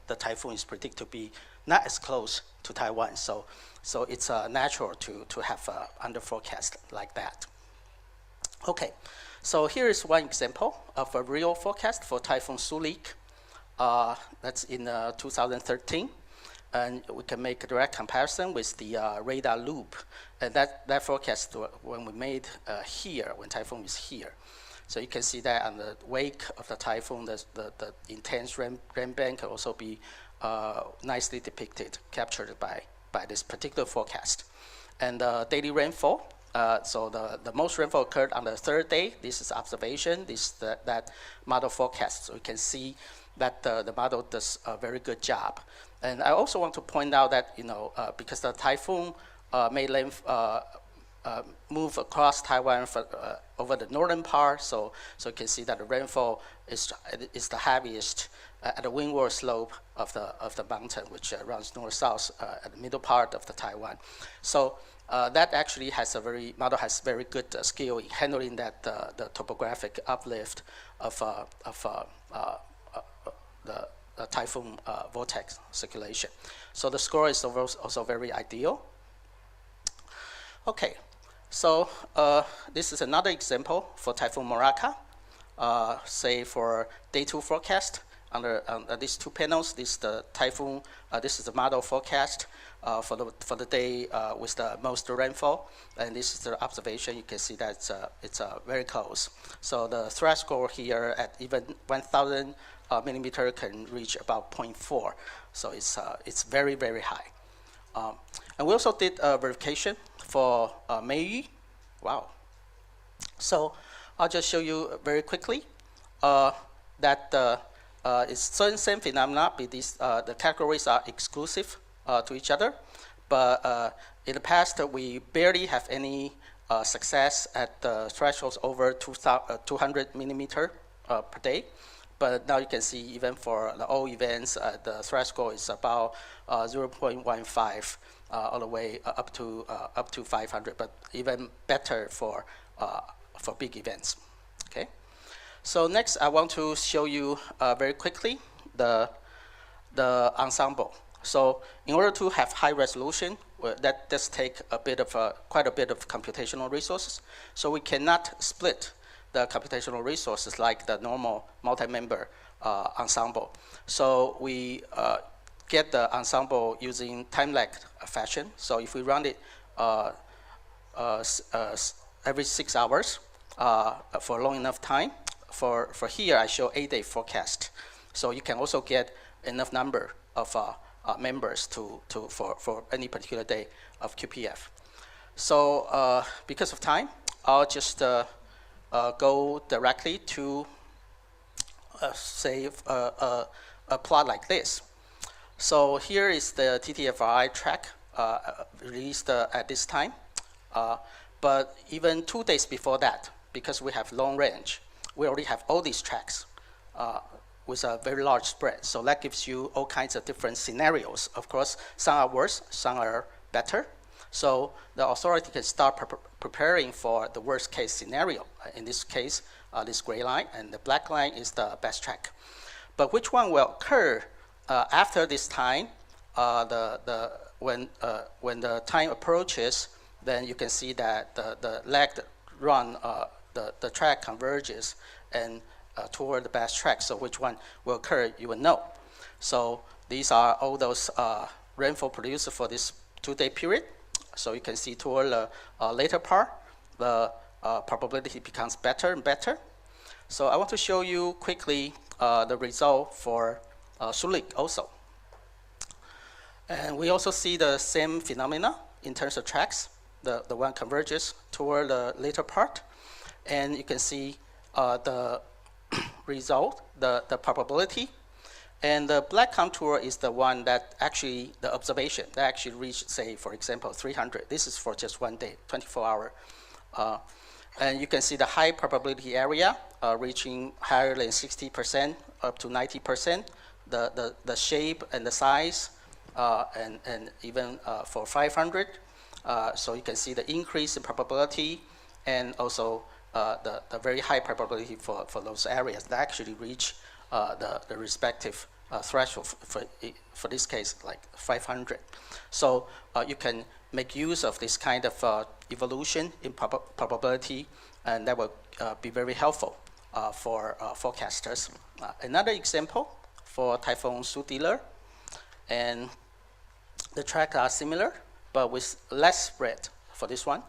[SPEAKER 6] the typhoon is predicted to be not as close to Taiwan. So it's natural to have under forecast like that. Okay, so here is one example of a real forecast for Typhoon Sulik. That's in 2013. And we can make a direct comparison with the radar loop. And that forecast when we made here, when typhoon is here. So you can see that on the wake of the typhoon, the intense rain band can also be nicely depicted, captured by this particular forecast. And daily rainfall, so the most rainfall occurred on the 3rd day. This is observation, that model forecast. So you can see that the model does a very good job. And I also want to point out that, because the typhoon may move across Taiwan over the northern part, so you can see that the rainfall is the heaviest at the windward slope of the mountain, which runs north-south at the middle part of the Taiwan. So that actually has model has very good skill in handling that the topographic uplift of the typhoon vortex circulation. So the score is also very ideal. Okay, so this is another example for Typhoon Moraca. say for day 2 forecast, under these 2 panels, this is the typhoon. This is the model forecast for the day with the most rainfall, and this is the observation. You can see that it's very close. So the threshold here at even 1,000 millimeter can reach about 0.4. So it's very, very high. And we also did a verification for May. Wow. So I'll just show you very quickly that it's certain same phenomena, but the categories are exclusive to each other. But in the past, we barely have any success at the thresholds over 200 millimeter per day. But now you can see even for the all events, the threshold is about 0.15 all the way up to 500, but even better for big events. Okay. So next, I want to show you very quickly the ensemble. So in order to have high resolution, that does take quite a bit of computational resources. So we cannot split the computational resources like the normal multi-member ensemble. So we get the ensemble using time-lag fashion. So if we run it every 6 hours for a long enough time, for here I show 8-day forecast. So you can also get enough number of members for any particular day of QPF. So because of time, I'll just go directly to say a plot like this. So here is the TTFRI track released at this time. But even 2 days before that, because we have long range, we already have all these tracks with a very large spread. So that gives you all kinds of different scenarios. Of course, some are worse, some are better. So the authority can start preparing for the worst case scenario. In this case, this gray line, and the black line is the best track. But which one will occur after this time? When the time approaches, then you can see that the lagged run, the track converges and toward the best track. So which one will occur, you will know. So these are all those rainfall produced for this 2-day period. So you can see toward the later part, the probability becomes better and better. So I want to show you quickly the result for Sulik also. And we also see the same phenomena in terms of tracks. The one converges toward the later part. And you can see the result, the probability. And the black contour is the one that actually, the observation, that actually reached, say, for example, 300. This is for just 1 day, 24 hour. And you can see the high probability area reaching higher than 60%, up to 90%. The shape and the size, and even for 500. So you can see the increase in probability, and also the very high probability for those areas that actually reach the respective threshold for this case, like 500. So you can make use of this kind of evolution in probability, and that will be very helpful for forecasters. Another example for Typhoon Sudiller, and the tracks are similar, but with less spread for this one.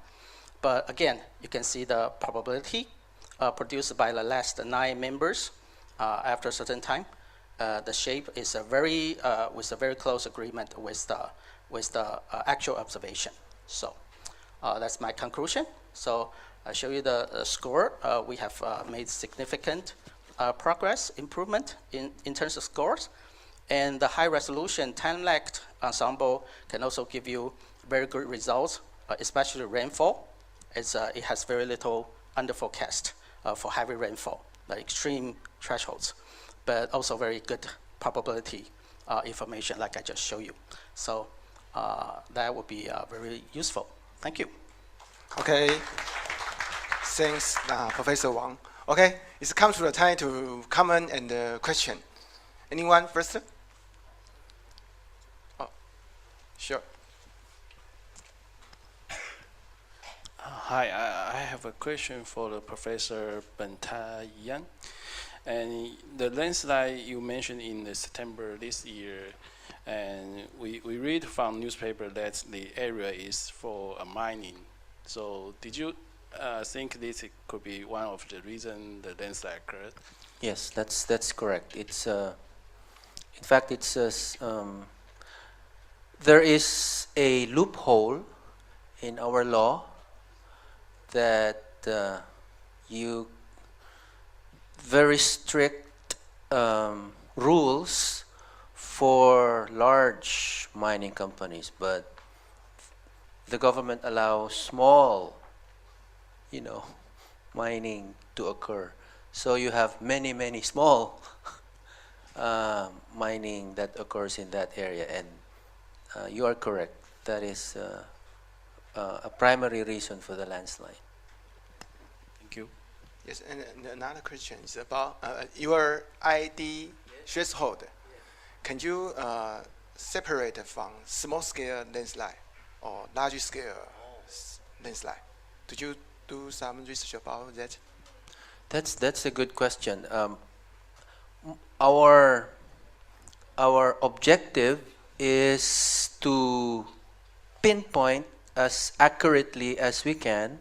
[SPEAKER 6] But again, you can see the probability produced by the last 9 members after a certain time. The shape is with a very close agreement with the actual observation. So that's my conclusion. So I show you the score. We have made significant progress, improvement in terms of scores. And the high resolution time-lagged ensemble can also give you very good results, especially rainfall. It has very little under forecast for heavy rainfall, the extreme thresholds, but also very good probability information like I just showed you. So that would be very useful. Thank you.
[SPEAKER 2] Okay. Thanks, Professor Wang. Okay, it's come to the time to comment and question. Anyone first? Oh, sure.
[SPEAKER 4] Hi, I have a question for the Professor Bentayan. And the landslide you mentioned in September this year, and we read from newspaper that the area is for mining. So did you think this could be one of the reasons the landslide occurred?
[SPEAKER 3] Yes, that's correct. It's in fact it's there is a loophole in our law that you very strict rules for large mining companies, but the government allows small, mining to occur. So you have many small mining that occurs in that area, and you are correct. That is a primary reason for the landslide.
[SPEAKER 4] Thank you.
[SPEAKER 2] Yes, and another question is about your ID threshold. Can you separate from small scale landslide or large scale landslide? Did you do some research about that?
[SPEAKER 3] That's a good question. Our objective is to pinpoint as accurately as we can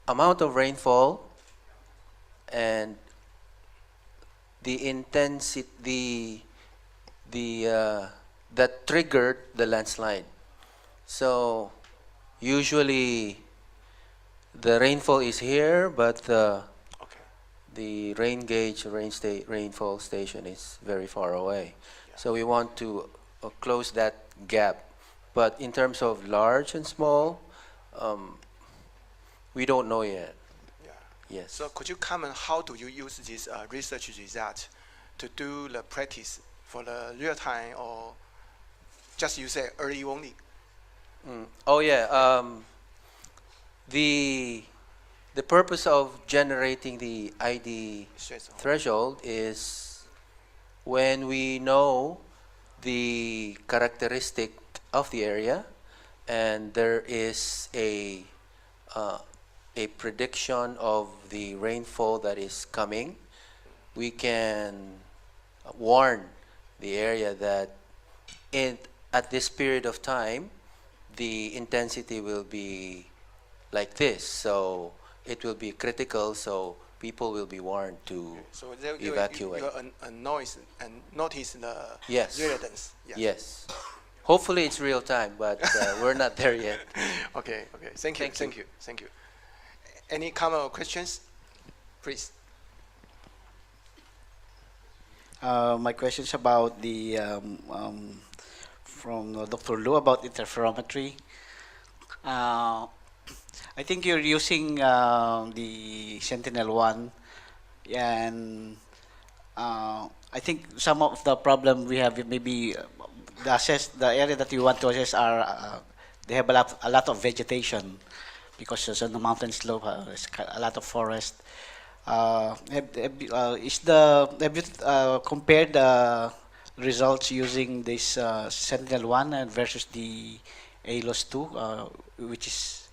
[SPEAKER 3] amount of rainfall and the intensity that triggered the landslide. So usually the rainfall is here, but the rain gauge, rainfall station is very far away.
[SPEAKER 2] Yeah.
[SPEAKER 3] So we want to close that gap. But in terms of large and small, we don't know yet.
[SPEAKER 2] Yeah.
[SPEAKER 3] Yes.
[SPEAKER 2] So could you comment how do you use this research result to do the practice for the real time, or just you say early warning?
[SPEAKER 3] Oh yeah. The purpose of generating the ID threshold is when we know the characteristic of the area and there is a prediction of the rainfall that is coming, we can warn the area that at this period of time the intensity will be like this, so it will be critical, so people will be warned to
[SPEAKER 2] So
[SPEAKER 3] evacuate.
[SPEAKER 2] a noise and notice the
[SPEAKER 3] Yes.
[SPEAKER 2] residents. Yeah.
[SPEAKER 3] Yes. Hopefully it's real time, but we're not there yet.
[SPEAKER 2] Okay. Thank you. Any comment or questions? Please.
[SPEAKER 7] My question is about the from Dr. Lu about interferometry. I think you're using the Sentinel-1, and I think some of the problem we have maybe the area that you want to assess are they have a lot of vegetation because it's on the mountain slope. There's a lot of forest. Have you compared the results using this Sentinel-1 and versus the ALOS-2, which is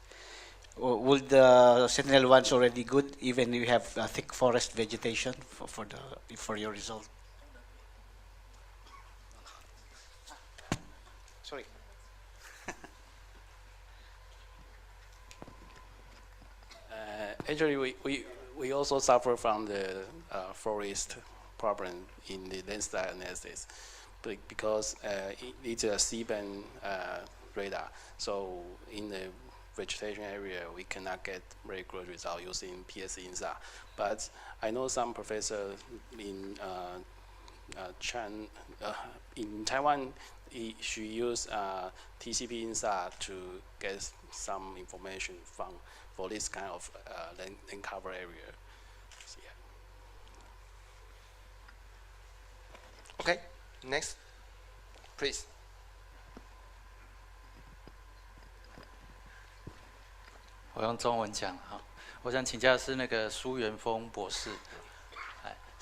[SPEAKER 7] would the Sentinel-1's already good even if you have thick forest vegetation for your result? Sorry.
[SPEAKER 4] Actually, we also suffer from the forest problem in the landslide analysis, because it's a C-band radar. So in the vegetation area, we cannot get very good result using PSINSAR. But I know some professors in in Taiwan, she used TCP INSAR to get some information for this kind of land cover area. So, yeah.
[SPEAKER 2] Okay. Next, please.
[SPEAKER 8] 我用中文讲哈，我想请教的是那个苏元峰博士。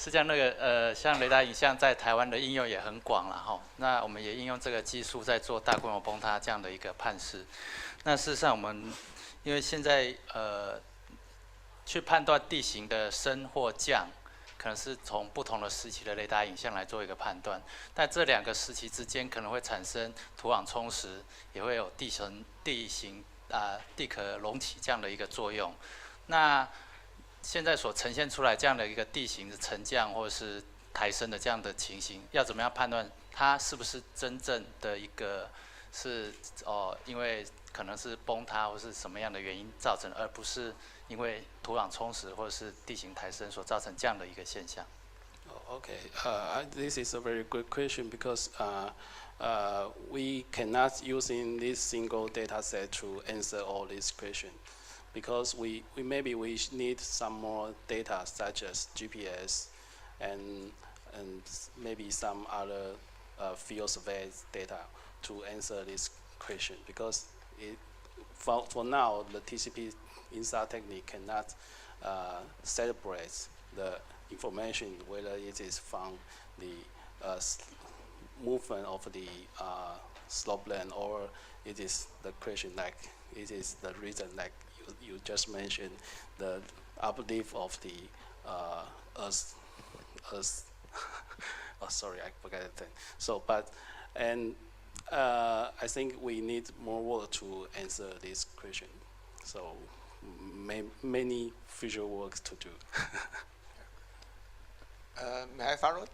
[SPEAKER 8] 是这样，像雷达影像在台湾的应用也很广了哈。那我们也应用这个技术在做大规模崩塌这样的一个判识。那事实上，我们因为现在去判断地形的升或降，可能是从不同的时期的雷达影像来做一个判断。但这两个时期之间可能会产生土壤充实，也会有地形地壳隆起这样的一个作用。那现在所呈现出来这样的一个地形的沉降或者是抬升的这样的情形，要怎么样判断它是不是真正的一个是因为可能是崩塌或是什么样的原因造成，而不是因为土壤充实或者是地形抬升所造成这样的一个现象。
[SPEAKER 4] Okay, this is a very good question because we cannot using this single data set to answer all these questions. Because maybe we need some more data such as GPS and maybe some other field survey data to answer this question. Because for now the TCP INSAR technique cannot separate the information whether it is from the movement of the slopeland or it is the question like it is the reason like you just mentioned the uplift of the earth. Oh, sorry, I forgot that. So, I think we need more work to answer this question. So, many future work to do.
[SPEAKER 2] May I follow,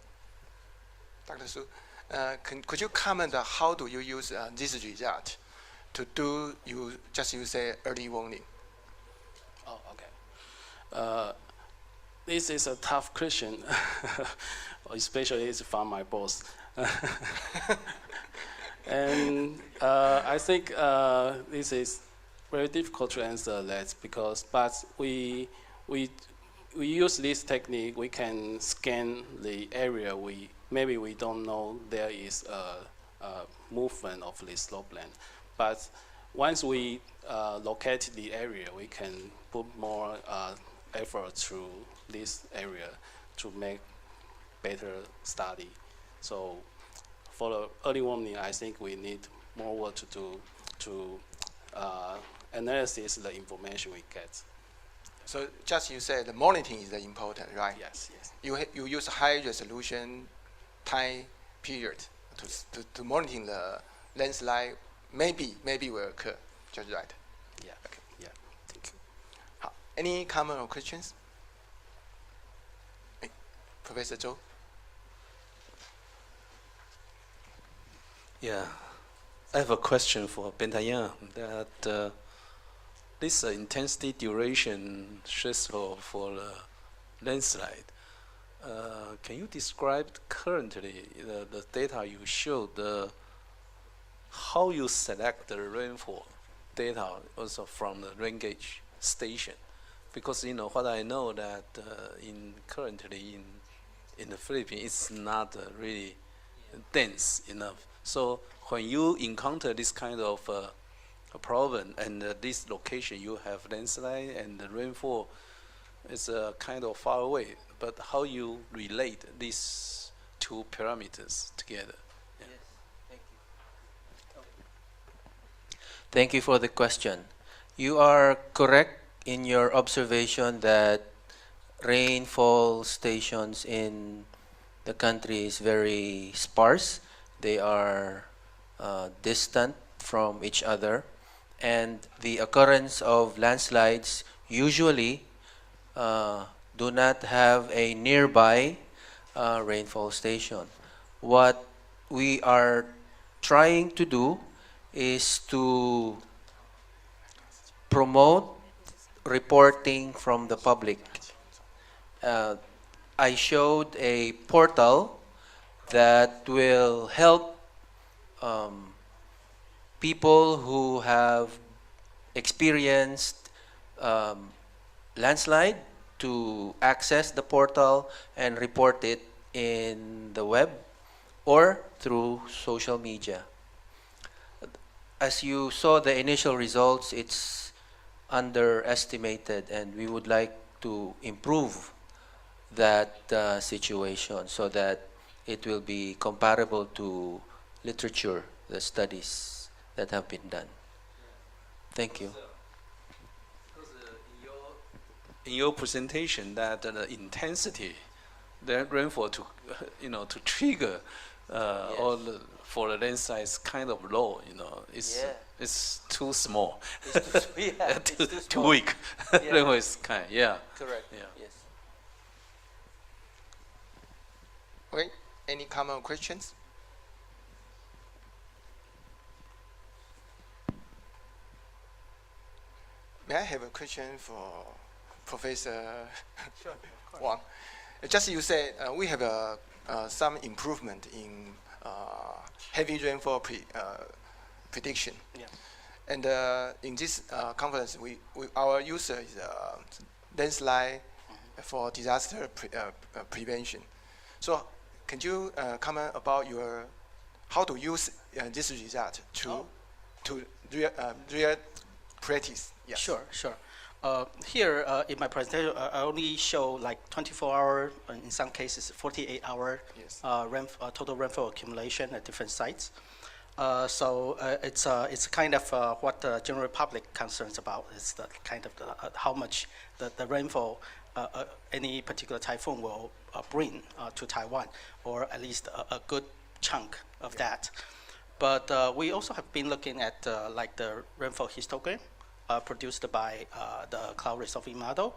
[SPEAKER 2] Dr. Su? Could you comment on how do you use this result to do you say early warning?
[SPEAKER 4] Oh, okay. This is a tough question, especially from my boss. And I think this is very difficult to answer that but we use this technique. We can scan the area. Maybe we don't know there is a movement of the slopeland, but once we locate the area, we can put more effort to this area to make better study. So for the early warning, I think we need more work to do to analyze the information we get.
[SPEAKER 2] So just you said the monitoring is important, right?
[SPEAKER 4] Yes, yes.
[SPEAKER 2] You use high resolution time period to monitoring the landslide. Maybe will occur. Just right.
[SPEAKER 4] Yeah. Okay. Yeah. Thank you.
[SPEAKER 2] Any comment or questions? Professor Zhou.
[SPEAKER 9] Yeah, I have a question for Bentayan that this intensity duration threshold for the landslide. Can you describe currently the data you showed, how you select the rainfall data also from the rain gauge station? Because what I know that currently in the Philippines it's not really dense enough. So when you encounter this kind of a problem and this location you have landslide and the rainfall is kind of far away, but how you relate these two parameters together? Yeah.
[SPEAKER 3] Yes, thank you. Thank you for the question. You are correct in your observation that rainfall stations in the country is very sparse. They are distant from each other, and the occurrence of landslides usually do not have a nearby rainfall station. What we are trying to do is to promote reporting from the public. I showed a portal that will help people who have experienced landslide to access the portal and report it in the web or through social media. As you saw the initial results, it's underestimated, and we would like to improve that situation so that it will be comparable to literature, the studies that have been done. Thank you.
[SPEAKER 9] In your presentation, that the intensity, the rainfall to, to trigger all the, for the landslide is kind of low. It's too small.
[SPEAKER 3] It's too, yeah, it's too
[SPEAKER 9] too
[SPEAKER 3] small.
[SPEAKER 9] weak.
[SPEAKER 3] Yeah.
[SPEAKER 9] Rainfall is
[SPEAKER 3] Correct.
[SPEAKER 9] Yeah.
[SPEAKER 3] Yes.
[SPEAKER 2] Okay, any common questions? May I have a question for Professor Wang? Just you said we have some improvement in heavy rainfall prediction.
[SPEAKER 6] Yeah.
[SPEAKER 2] And in this conference, our user is landslide for disaster prevention. So can you comment about how to use this result to real practice? Yeah.
[SPEAKER 6] Sure. Here in my presentation, I only show like 24-hour, in some cases 48-hour
[SPEAKER 2] Yes.
[SPEAKER 6] total rainfall accumulation at different sites. So it's kind of what the general public concerns about is the kind of how much the rainfall any particular typhoon will bring to Taiwan, or at least a good chunk of that. But we also have been looking at like the rainfall histogram produced by the cloud resolving model.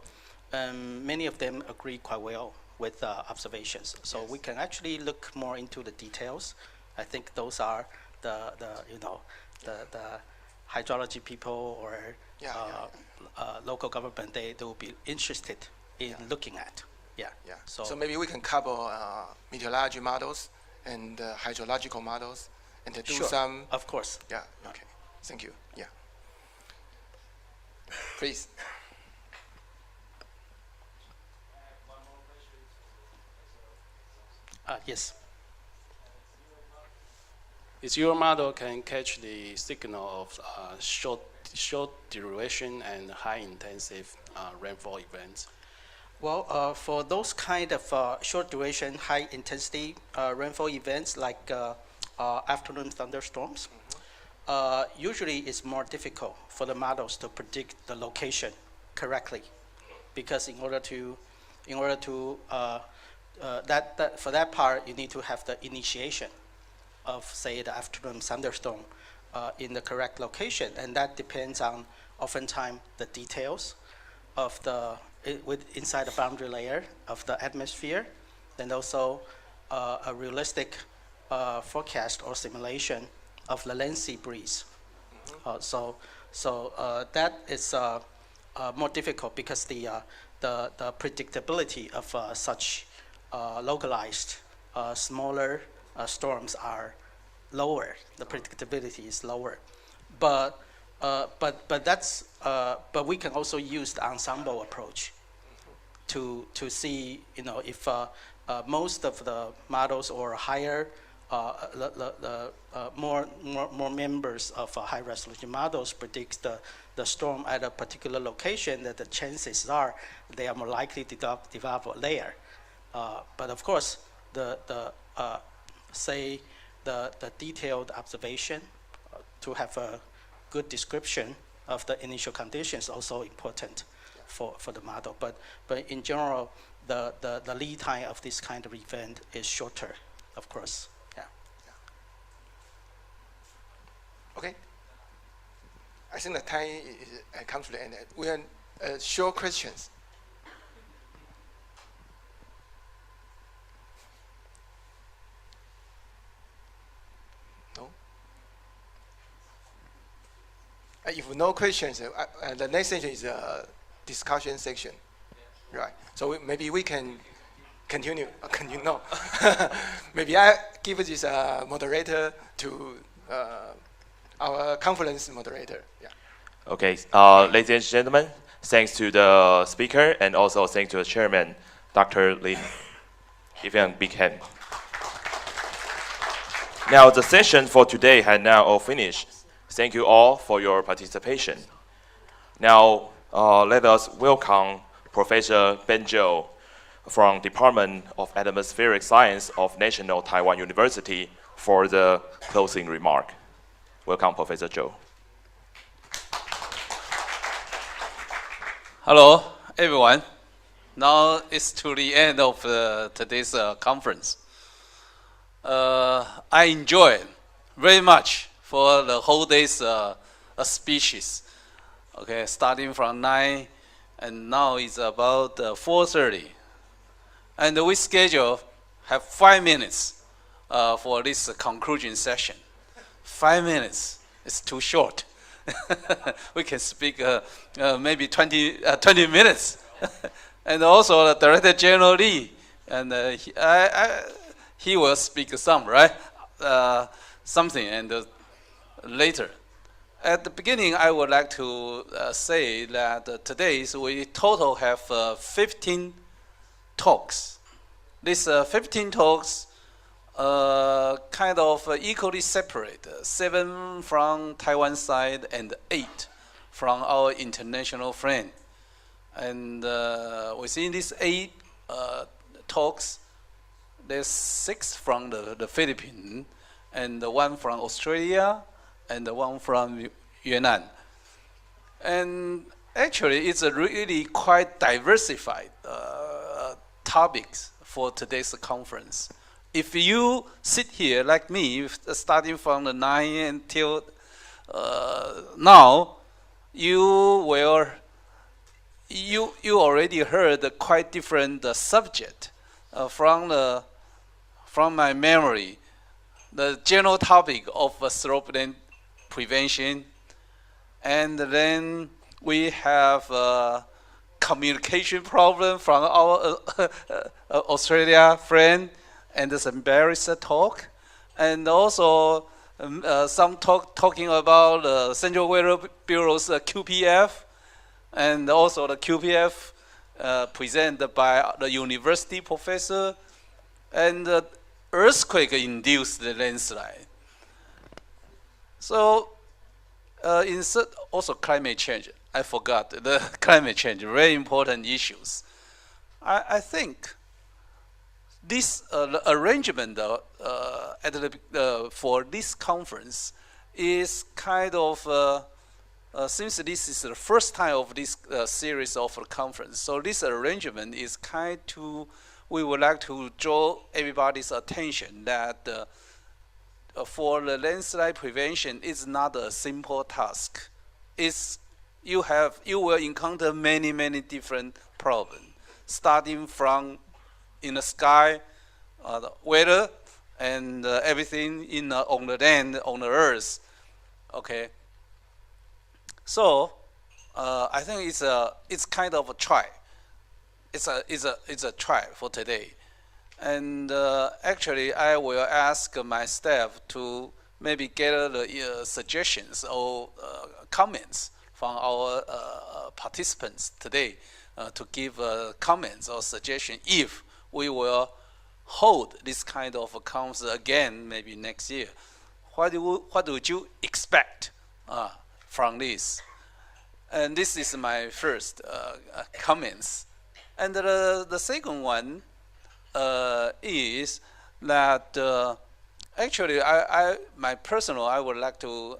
[SPEAKER 6] Many of them agree quite well with observations. So we can actually look more into the details. I think those are the hydrology people or local government, they will be interested in looking at. Yeah.
[SPEAKER 2] So maybe we can cover meteorology models and hydrological models and to do
[SPEAKER 6] Sure.
[SPEAKER 2] some.
[SPEAKER 6] Of course.
[SPEAKER 2] Yeah. Okay. Thank you. Yeah. Please.
[SPEAKER 6] Yes.
[SPEAKER 4] Is your model can catch the signal of short duration and high intensive rainfall events?
[SPEAKER 6] Well, for those kind of short duration, high intensity rainfall events like afternoon thunderstorms, usually it's more difficult for the models to predict the location correctly, because in order to for that part, you need to have the initiation of, say, the afternoon thunderstorm in the correct location, and that depends on oftentimes the details of inside the boundary layer of the atmosphere, and also a realistic forecast or simulation of the land sea breeze. So that is more difficult because the predictability of such localized smaller storms are lower. The predictability is lower, but we can also use the ensemble approach to see, if most of the models or higher more members of high resolution models predict the storm at a particular location, that the chances are they are more likely to develop there. But of course, the detailed observation to have a good description of the initial conditions also important for the model. But in general, the lead time of this kind of event is shorter, of course. Yeah.
[SPEAKER 2] Okay. I think the time comes to the end. We have short questions. No? If no questions, the next section is a discussion section. Right. So maybe we can continue. No. Maybe I give this moderator to our conference moderator. Yeah.
[SPEAKER 1] Okay, ladies and gentlemen, thanks to the speaker and also thanks to the chairman, Dr. Lin. Give him a big hand. Now the session for today has now all finished. Thank you all for your participation. Now let us welcome Professor Ben Zhou from Department of Atmospheric Science of National Taiwan University for the closing remark. Welcome, Professor Zhou.
[SPEAKER 9] Hello, everyone. Now it's to the end of today's conference. I enjoyed very much for the whole day's speeches. Okay, starting from 9, and now it's about 4:30. And we schedule have 5 minutes for this conclusion session. 5 minutes is too short. We can speak maybe 20 minutes. And also the Director General Lee, and he will speak some, right? Something, and later. At the beginning, I would like to say that today we total have 15 talks. These 15 talks kind of equally separate, 7 from Taiwan side and 8 from our international friend. And within these 8 talks, there's 6 from the Philippines, and 1 from Australia, and 1 from Yunnan. And actually, it's a really quite diversified topics for today's conference. If you sit here like me, starting from the 9 until now, you already heard a quite different subject from my memory. The general topic of slopeland prevention, and then we have a communication problem from our Australia friend, and some barrister talk, and also some talking about the Central Weather Bureau's QPF, and also the QPF presented by the university professor, and the earthquake-induced landslide. So, also climate change. I forgot the climate change, very important issues. I think this arrangement for this conference is kind of, since this is the first time of this series of a conference, so this arrangement is we would like to draw everybody's attention that for the landslide prevention, it's not a simple task. You will encounter many different problems, starting from in the sky, the weather, and everything on the land, on the earth. Okay. So I think it's kind of a try. It's a try for today, and actually I will ask my staff to maybe gather the suggestions or comments from our participants today to give comments or suggestions if we will hold this kind of a conference again maybe next year. What would you expect from this? And this is my first comments. And the second one is that actually I would like to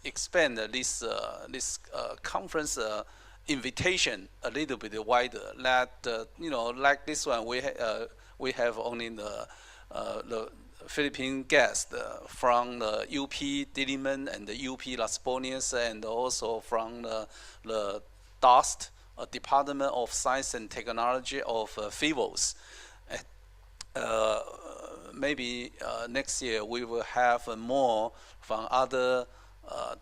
[SPEAKER 9] expand this conference invitation a little bit wider. That like this one, we have only the Philippine guest from the UP Diliman and the UP Las Bonias, and also from the DOST, Department of Science and Technology of FIVOS. Maybe next year we will have more from other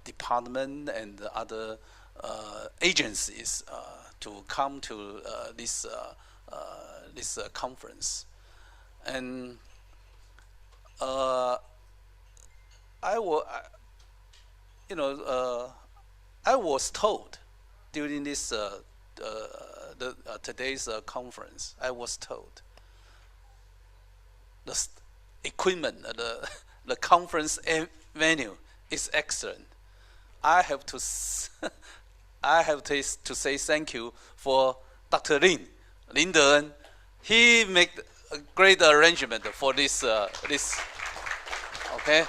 [SPEAKER 9] department and other agencies to come to this conference. And I was told during this today's conference, I was told the equipment, the conference venue is excellent. I have to say thank you for Dr. Lin De-en, he made a great arrangement for this. Okay.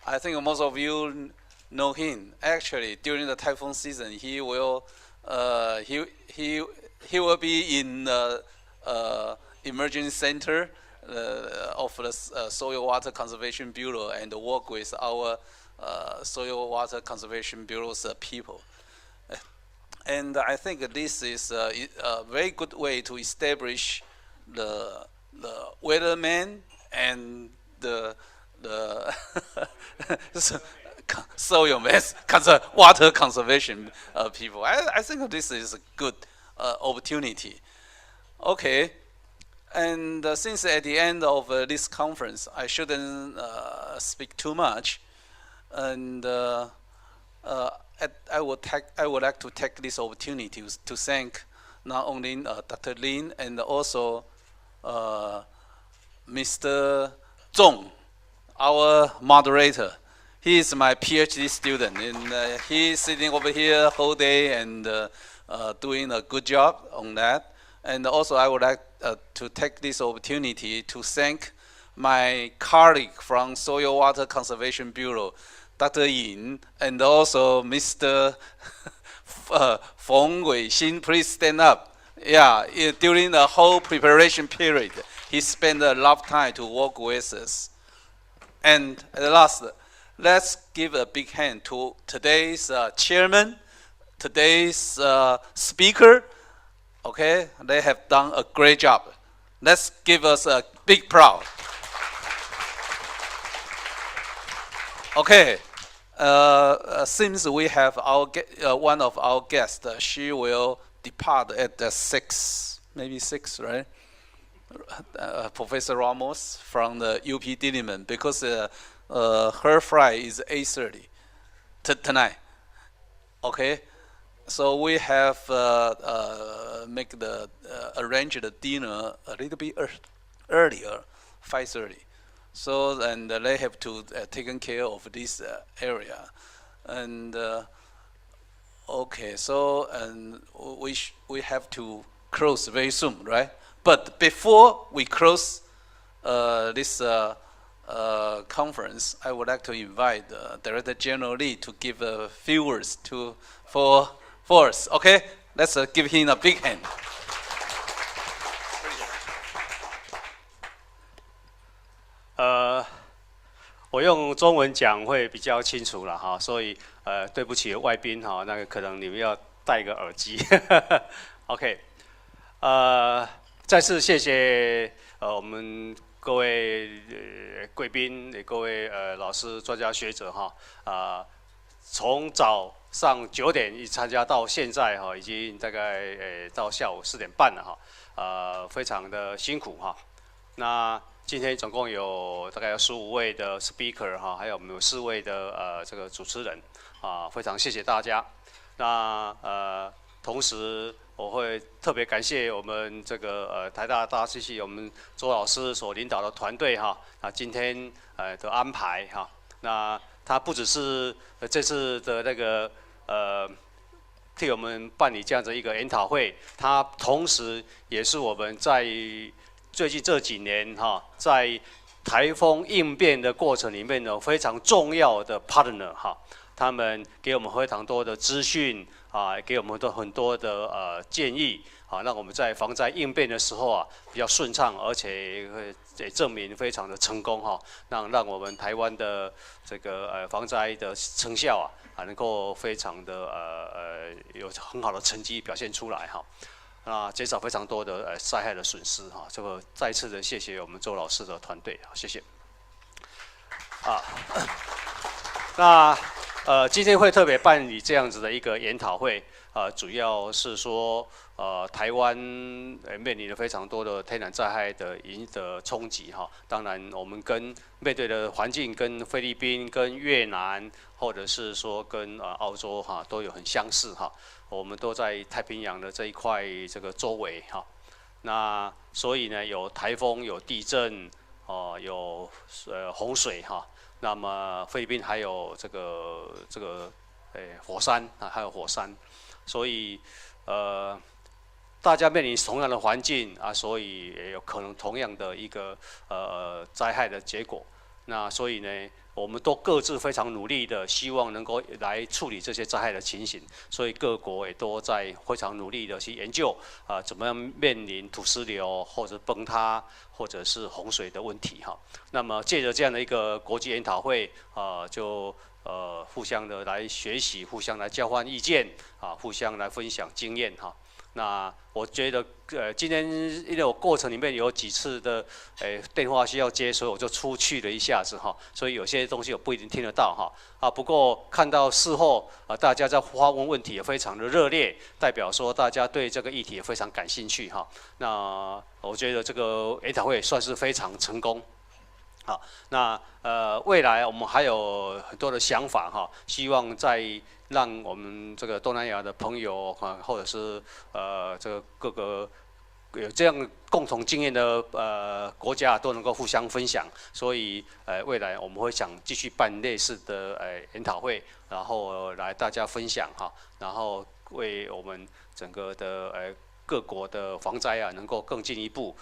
[SPEAKER 9] I think most of you know him. Actually, during the typhoon season, he will be in the emergency center of the Soil Water Conservation Bureau and work with our Soil Water Conservation Bureau's people. And I think this is a very good way to establish the weatherman and the soil mass, water conservation people. I think this is a good opportunity. Okay, and since at the end of this conference, I shouldn't speak too much, and I would like to take this opportunity to thank not only Dr. Lin and also Mr. Zhong, our moderator. He is my PhD student, and he's sitting over here whole day and doing a good job on that. And also, I would like to take this opportunity to thank my colleague from Soil Water Conservation Bureau, Dr. Yin, and also Mr. Feng Weixin. Please stand up. Yeah, during the whole preparation period, he spent a lot of time to work with us. And at last, let's give a big hand to today's chairman, today's speaker. Okay, they have done a great job. Let's give us a big proud. Okay, since we have our one of our guests, she will depart at 6, maybe 6, right? Professor Ramos from the UP Diliman, because her flight is 8:30 tonight. Okay, so we have arrange the dinner a little bit earlier, 5:30. So and they have to taken care of this area, and okay. So and we have to close very soon, right? But before we close this conference, I would like to invite Director General Lee to give a few words for us. Okay, let's give him a big hand.
[SPEAKER 10] 我用中文讲会比较清楚了哈，所以对不起外宾哈，那个可能你们要戴个耳机。OK， 再次谢谢我们各位贵宾，各位老师、专家学者哈，从早上9点一参加到现在哈，已经大概到下午4点半了哈，非常的辛苦哈。那今天总共有大概有15位的 speaker 哈，还有我们有4位的这个主持人啊，非常谢谢大家。那同时我会特别感谢我们这个台大大气系我们周老师所领导的团队哈，啊今天的安排哈，那他不只是这次的那个替我们办理这样的一个研讨会，他同时也是我们在最近这几年哈，在台风应变的过程里面呢，非常重要的 partner 哈，他们给我们非常多的资讯啊，给我们很多的建议啊，让我们在防灾应变的时候啊比较顺畅，而且也证明非常的成功哈，让我们台湾的这个防灾的成效啊能够非常的有很好的成绩表现出来哈。减少非常多的灾害的损失哈，这个再次的谢谢我们周老师的团队，好，谢谢。那今天会特别办理这样子的一个研讨会，主要是说台湾面临了非常多的天然灾害的冲击哈，当然我们面对的环境跟菲律宾、跟越南，或者是说跟澳洲哈都有很相似哈。我们都在太平洋的这一块这个周围哈，那所以呢有台风、有地震，有洪水哈，那么菲律宾还有这个火山啊，还有火山，所以大家面临同样的环境啊，所以也有可能同样的一个灾害的结果。那所以呢，我们都各自非常努力的，希望能够来处理这些灾害的情形。所以各国也都在非常努力的去研究怎么样面临土石流或者崩塌或者是洪水的问题哈。那么借着这样的一个国际研讨会就互相的来学习，互相来交换意见互相来分享经验哈。那我觉得今天因为我过程里面有几次的电话需要接，所以我就出去了一下子哈，所以有些东西我不一定听得到哈不过看到事后大家在发问问题也非常的热烈，代表说大家对这个议题也非常感兴趣哈。那我觉得这个研讨会算是非常成功。好，那未来我们还有很多的想法哈，希望在让我们这个东南亚的朋友或者是这个各个有这样共同经验的国家都能够互相分享，所以未来我们会想继续办类似的研讨会，然后来大家分享哈，然后为我们整个的各国的防灾能够更进一步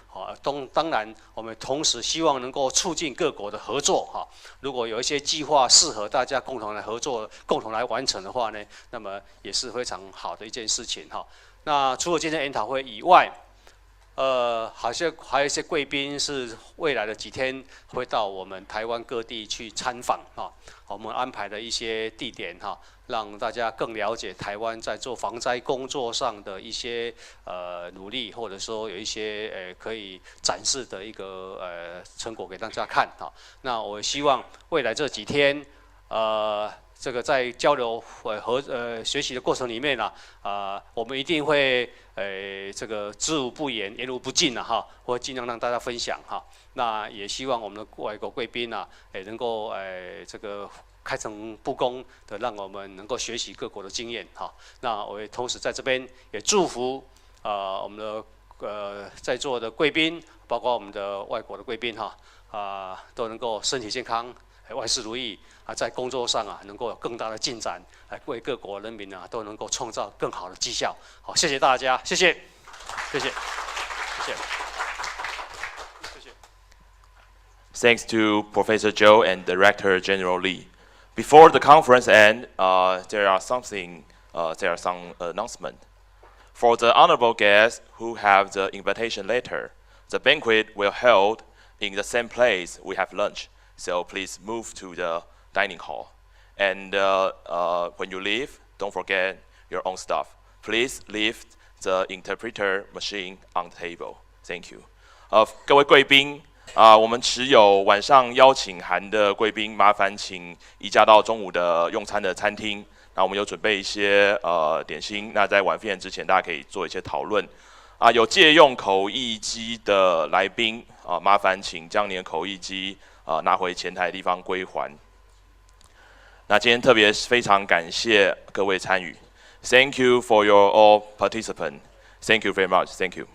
[SPEAKER 10] 当然我们同时希望能够促进各国的合作哈。如果有一些计划适合大家共同来合作、共同来完成的话呢，那么也是非常好的一件事情哈。那除了今天研讨会以外，好像还有一些贵宾是未来的几天会到我们台湾各地去参访我们安排的一些地点让大家更了解台湾在做防灾工作上的一些努力，或者说有一些可以展示的一个成果给大家看那我希望未来这几天这个在交流和学习的过程里面我们一定会这个知无不言，言无不尽我会尽量让大家分享那也希望我们的外国贵宾也能够这个开诚布公的让我们能够学习各国的经验那我也同时在这边也祝福我们的在座的贵宾，包括我们的外国的贵宾都能够身体健康，万事如意在工作上能够有更大的进展，为各国人民都能够创造更好的绩效。好，谢谢大家，谢谢，谢谢，谢谢。
[SPEAKER 1] Thanks to Professor Zhou and Director General Li. Before the conference ends, there are some announcements. For the honorable guests who have the invitation letter, the banquet will held in the same place we have lunch. So please move to the dining hall. And when you leave, don't forget your own stuff. Please leave the interpreter machine on the table. Thank you. 各位贵宾。我们持有晚上邀请函的贵宾，麻烦请移驾到中午的用餐的餐厅。那我们有准备一些点心，那在晚饭之前，大家可以做一些讨论。有借用口译机的来宾麻烦请将你的口译机拿回前台的地方归还。那今天特别非常感谢各位参与。Thank you for your all participants. Thank you very much. Thank you.